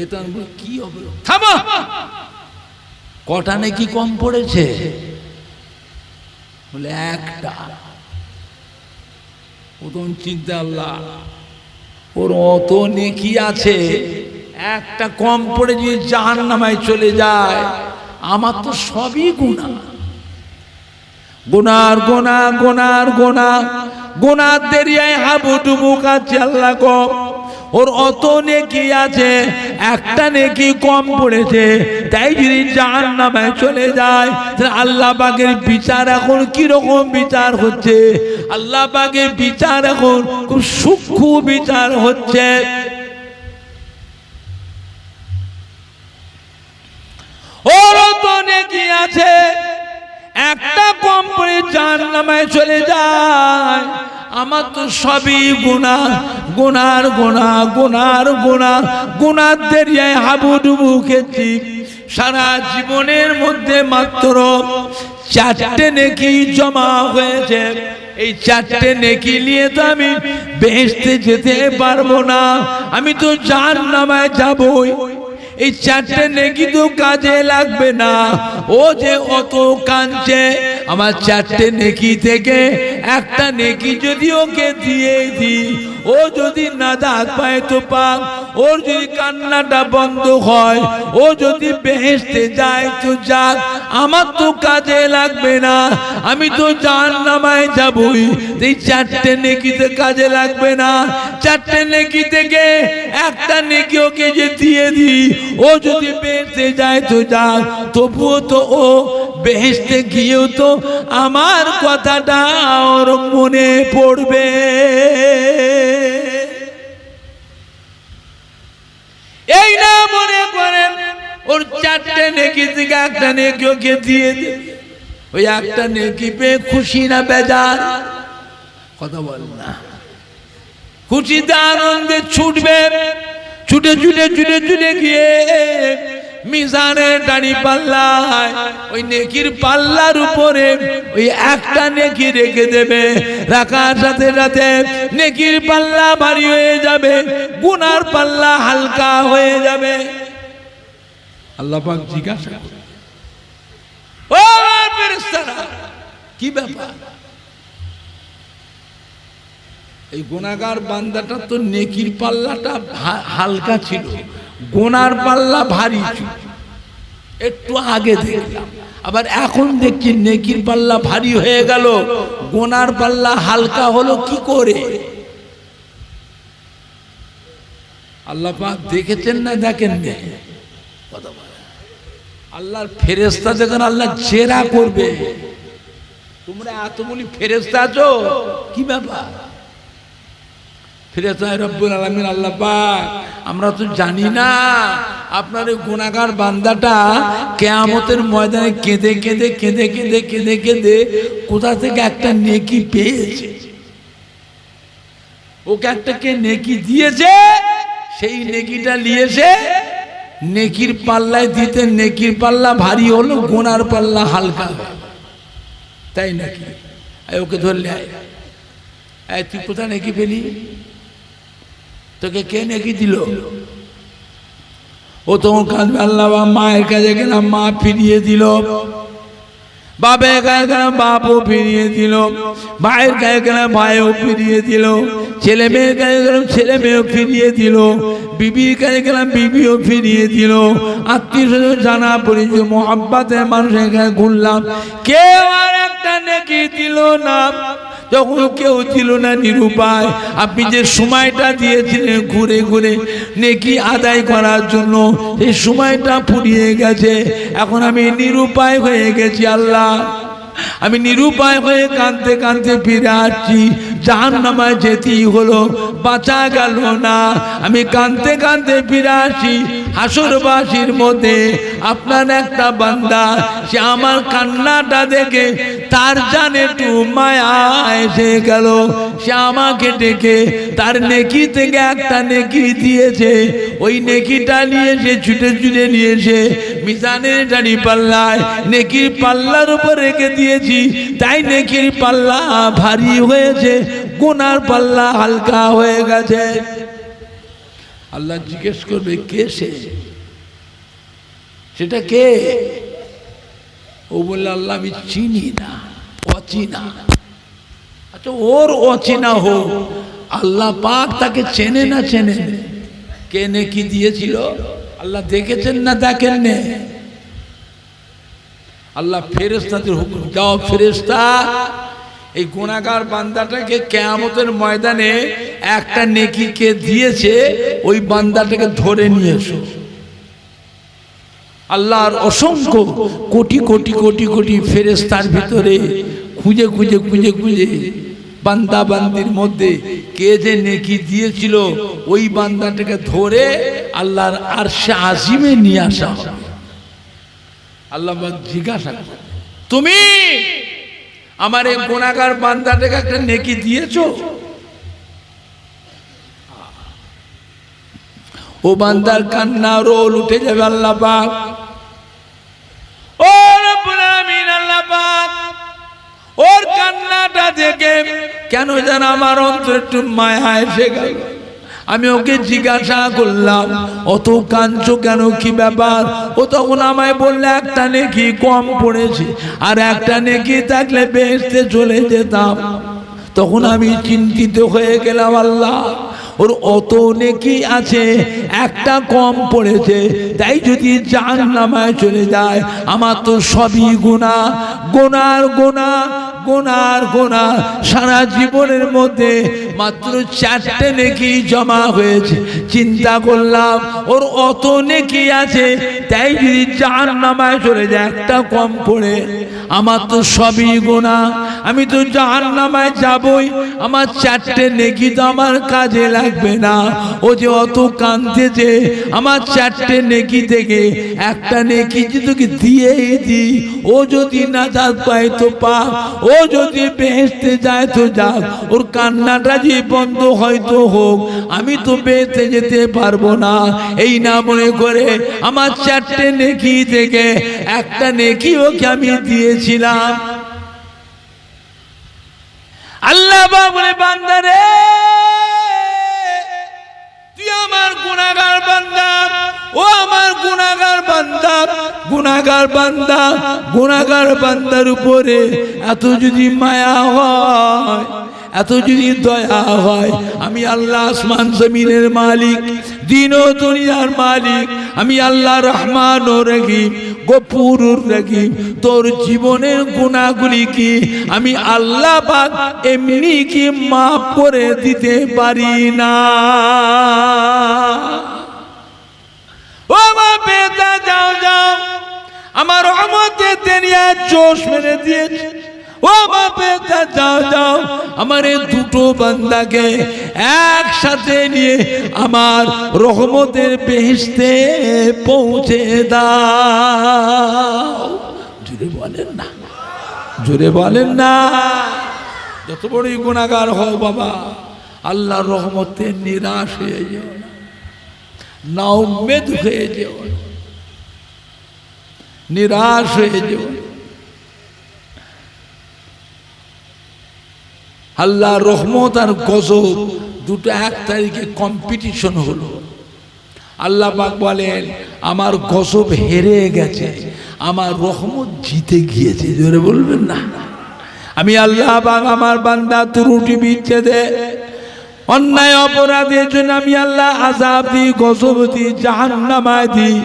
এটা কি হবে? থামো, কটা নেকি কম পড়েছে? বলে একটা। প্রথম চিন্তা আল্লাহ ওর অত নেকি আছে, একটা কম পড়ে যদি জাহান্নামায় চলে যায়, আমার তো সবই গুনাহ। গুনার গোনা গোনার গোনা গোনার দেরিয়ায় হাবুডুবু কাছে আল্লাহ কম, ওর অত নেকি আছে, একটা নেকি কম পড়েছে, তাই যদি জাহান্নামে চলে যায়, আল্লাহ পাকের বিচার এখন কি রকম বিচার হচ্ছে? আল্লাহ পাকের বিচার এখন খুব সূক্ষ্ম বিচার হচ্ছে। ওর অত নেকি আছে, একটা কম পড়ে জাহান্নামে চলে যায়, আমার তো সবই গুনাহ। গুনার গোনা গুনার গোনা গুনার দেরিয়ায় হাবুডুবু খেয়েছি। সারা জীবনের মধ্যে মাত্র 4টে নেকি জমা হয়েছে। এই 4টে নেকি নিয়ে তো আমি বেহেশতে যেতে পারবো না, আমি তো জাহান্নামে যাবই। এই 4টে নেকি তো কাজে লাগবে না। ও যে অত কাঁদছে, আমার 4টে নেকি থেকে একটা নেকি যদি ওকে দিয়ে দিই, ও যদি নাজাত পায় তো পাক, ওর যদি কান্নাটা বন্ধ হয়, ও যদি বেহেশতে যায় তো যাক, আমার তো কাজে লাগবে না, আমি তো জাহান্নামায় যাবই। এই 4টে নেকিতে কাজে লাগবে না। 4টে নেকি থেকে একটা নেকি ওকে যে দিয়ে দিই, ও যদি বেহেশতে যায় তো যাক, তবুও তো ও বেহেশতে গিয়েও তো আমার কথাটা ওর মনে পড়বে। এই না মনে করেন ওর 4টে নেকি থেকে একটা নেকি ওকে দিয়ে দে, ওই একটা নেকি পেয়ে খুশি না বেজার? কথা বল না। খুশিতে আনন্দে ছুটবে, ছুটে ছুটে ছুটে ছুটে গিয়ে মিজানের দাড়ি পাল্লায় ওই নেকির পাল্লার উপরে ওই একটা নেকি রেখে দেবে। রাখার সাথে সাথে নেকির পাল্লা ভারী হয়ে যাবে, গুনার পাল্লা হালকা হয়ে যাবে। আল্লাহ পাক জিজ্ঞাসা করে, ও ফেরেশতারা কি ব্যাপার? এই গুনাহগার বান্দাটা তো নেকির পাল্লাটা হালকা ছিল, গুনার পাল্লা ভারী ছিল। একটু আগে দেখলাম, আবার এখন দেখছি নেকির পাল্লা ভারী হয়ে গেল, গুনার পাল্লা হালকা হলো কি করে? আল্লাহ পাক দেখেছেন না দেখেন না? আল্লাহর ফেরেশতা যখন আল্লাহ জেরা করবে, তোমরা এতগুলি ফেরেশতা আছো, কি ব্যাপার? ফেরেশতা রব্বুল আলামিন আল্লাহ পাক, আমরা তো জানি না আপনার এই গুনাহগার বান্দাটা কিয়ামতের ময়দানে কেঁদে কেঁদে কেঁদে কেঁদে কেঁদে কেঁদে কোথা থেকে একটা নেকি পেয়েছে, ওকে একটা কে নেকি দিয়েছে, সেই নেকিটা নিয়েছে নেকির পাল্লায় দিতে, নেকির পাল্লা ভারী হলো, গুনার পাল্লা হালকা, তাই নাকি? ওকে ধরলে, তুই কোথায় নেকি পেলি? তোকে কে নেকি দিল? ও তখন কাঁদবে, আল্লাহ মায়ের কাছে গেলাম, মা ফিরিয়ে দিল, বাপের কাছে গেলাম, বাপও ফিরিয়ে দিল, ভাইয়ের কাছে গেলাম, ভাইও ফিরিয়ে দিল, ছেলে মেয়ের কাছে গেলাম, ছেলে মেয়েও ফিরিয়ে দিল, বিবির কাছে গেলাম, বিবিও ফিরিয়ে দিল। আত্মীয় স্বজন জানা পরিচয় মোহাব্বতের মানুষের কাছে ঘুরলাম, কেউ আর একটা নেকি দিল না। যখন কেউ ছিল না, নিরুপায়, আপনি যে সময়টা দিয়েছিলেন ঘুরে ঘুরে নেকি আদায় করার জন্য, সেই সময়টা ফুরিয়ে গেছে। এখন আমি নিরুপায় হয়ে গেছি আল্লাহ, আমি নিরুপায় হয়ে কাঁদতে কাঁদতে ফিরে আসছি। জাহান্নামায় যেতেই হলো, বাঁচা গেল না। আমি কাঁদতে কাঁদতে ফিরে আসি। হাসরবাসীর মধ্যে আপনার একটা বান্দা, সে আমার কান্নাটা দেখে তার জানে একটু মায়া এসে গেল। সে আমাকে ডেকে তার নেকি থেকে একটা নেকি দিয়েছে। ওই নেকিটা নিয়ে সে ছুটে ছুটে নিয়েছে মিজানের দাড়ি পাল্লায়, নেকির পাল্লার উপর রেখে দিয়েছি, তাই নেকির পাল্লা ভারী হয়েছে, গুনার পাল্লা হালকা হয়ে গেছে। আল্লাহ জিজ্ঞেস করবে, কে সে? সেটা কে? ও বললে, আল্লাহ আমি চিনি না, অচিনা। আচ্ছা, ওর অচিনা হোক, আল্লাহ পাক তাকে চেনে না চেনে? কে নেকি দিয়েছিল আল্লাহ দেখেছেন না দেখেন? আল্লাহ ফেরেশতাদের হুকুম, যাও ফেরেশতা এই গুনাহগার বান্দাটাকে কিয়ামতের ময়দানে একটা নেকি কে দিয়েছে ওই বান্দাটাকে ধরে নিয়ে এসো। আল্লাহর অসংখ্য কোটি কোটি কোটি কোটি ফেরেশতার ভিতরে খুঁজে খুঁজে খুঁজে খুঁজে বান্দা বান্দির মধ্যে কে যে নেকি দিয়েছিল ওই বান্দাটাকে ধরে আল্লাহর আরশে আজিমে নিয়ে আসা হবে। আল্লাহ জিজ্ঞাসা, তুমি আমার এই গুনাহগার বান্দাটাকে একটা নেকি দিয়েছো? ও বান্দার কান্না রোল উঠে যাবে। আল্লাহ পাক, ও রব্বুল আমিন, আল্লাহ পাক ওর কান্নাটা দেখে কেন যেন আমার অন্তরে একটু মায়া এসে গেল। আমি ওকে জিজ্ঞাসা করলাম, অত কাঁদছো কেন, কি ব্যাপার? ও তখন আমায় বললে, একটা নেকি কম পড়েছে, আর একটা নেকি থাকলে বেহেশতে চলে যেতাম। তখন আমি চিন্তিত হয়ে গেলাম, আল্লাহ ওর অত নেকি আছে, একটা কম পড়েছে, তাই যদি জাহান্নামায় চলে যায়, আমার তো সবই গুনাহ, গুনার গুনাহ, গুনার গুনাহ। সারা জীবনের মধ্যে মাত্র 4টে নেকি জমা হয়েছে। চিন্তা করলাম ওর অত নেকি আছে, তাই যদি জাহান্নামায় চলে যায়, একটা কম পড়ে, আমার তো সবই গুনাহ, আমি তো জাহান্নামায় যাবই। আমার 4টে নেকি তো আমার কাজে লাগবে না। ও যে অত কাঁদতেছে, আমার 4টে নেকি থেকে একটা নেকি যদি দিয়েই দিই, ও যদি নাজাত পায় তো পাক, ও যদি বেহেশতে যায় তো যাক, ওর কান্নাটা যে বন্ধ হয়তো হোক, আমি তো বেহেশতে যেতে পারবো না। এই না মনে করে আমার 4টে নেকি থেকে একটা নেকি ওকে আমি দিয়েছিলাম। আল্লাহ বলে, বান্দা রে, তুই আমার গুনাহগার বান্দা, ও আমার গুনাহগার বান্দা, গুনাহগার বান্দা, গুনাহগার বান্দার উপরে এত যদি মায়া হয়, এত যদি দয়া হয়, আমি আল্লাহ আসমান জমিনের মালিক, দিন ও দুনিয়ার মালিক, আমি আল্লাহ রহমান ও রহিম, গফুরুর রহিম, তোর জীবনের গুনাহগুলি কি আমি আল্লাহ পাক এমনি কি মাফ করে দিতে পারি না? ও মা বেটা, যাও যাও, আমার রহমতে দুনিয়া জোশ মেরে দিয়েছে। ও মা বেটা, যাও যাও, আমার এই দুটো বান্দাকে একসাথে নিয়ে আমার রহমতের বেহেশতে পৌঁছে দাও। জোরে বলেন না, জোরে বলেন না। যত বড়ই গুনাহগার হও বাবা, আল্লাহর রহমতে নিরাশ হয়ে যেও না, নাউম্মেদ হয়ে যেও না, নিরাশ হয়ে যেও না। আল্লাহর রহমত আর গজব দুটো এক তারিখে কম্পিটিশন হলো। আল্লাহ পাক বলেন, আমার গজব হেরে গেছে, আমার রহমত জিতে গিয়েছে। জোরে বলবেন না। আমি আল্লাহ পাক আমার বান্দা ত্রুটি বিচ্ছেদে অন্যায় অপরাধের জন্য আমি আল্লাহ আযাব দিই, গজব দিই, জাহান্নামায় দিই।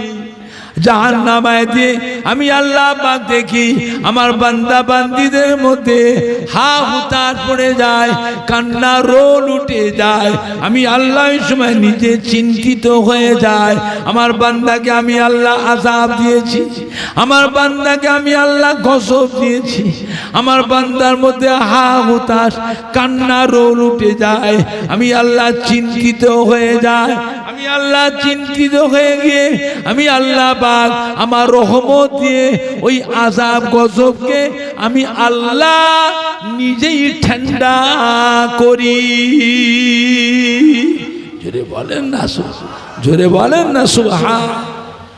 জাহান্নামায় দিয়ে আমি আল্লাহ পাক দেখি আমার বান্দা বান্দীদের মধ্যে হা হুতাশ পড়ে যায়, কান্না রোল উঠে যায়। আমি আল্লাহ এই সময় নিজে চিন্তিত হয়ে যায়, আমার বান্দাকে আমি আল্লাহ আযাব দিয়েছি, আমার বান্দাকে আমি আল্লাহ গজব দিয়েছি। আমার বান্দার মধ্যে হা হুতাশ কান্না রোল উঠে যায়, আমি আল্লাহ চিন্তিত হয়ে যায়। আমি আল্লাহ চিন্তিত হয়ে গিয়ে আমি আল্লাহ পাক আমার রহমত দিয়ে ওই আযাব গজবকে আমি আল্লাহ নিজেই ঠান্ডা করি। জোরে বলেন না, জোরে বলেন না সুবহান।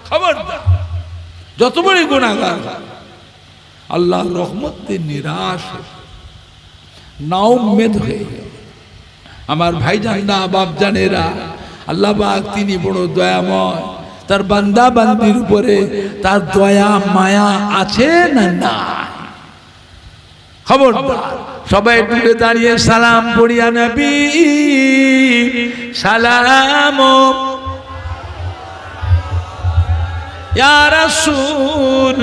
খবরদার যত বড় গুনাহগার আল্লাহর রহমতে নিরাশ নাউম্মেদ হয়ে গেল। আমার ভাইজানরা বাপজানেরা, আল্লাহ পাক তিনি বড় দয়াময়, তার বান্দা বান্দির উপরে তার দয়া মায়া আছে না না? খবরদার সবাই দূরে দাঁড়িয়ে সালাম পড়িয়া নবী সালাম ইয়া রাসূল।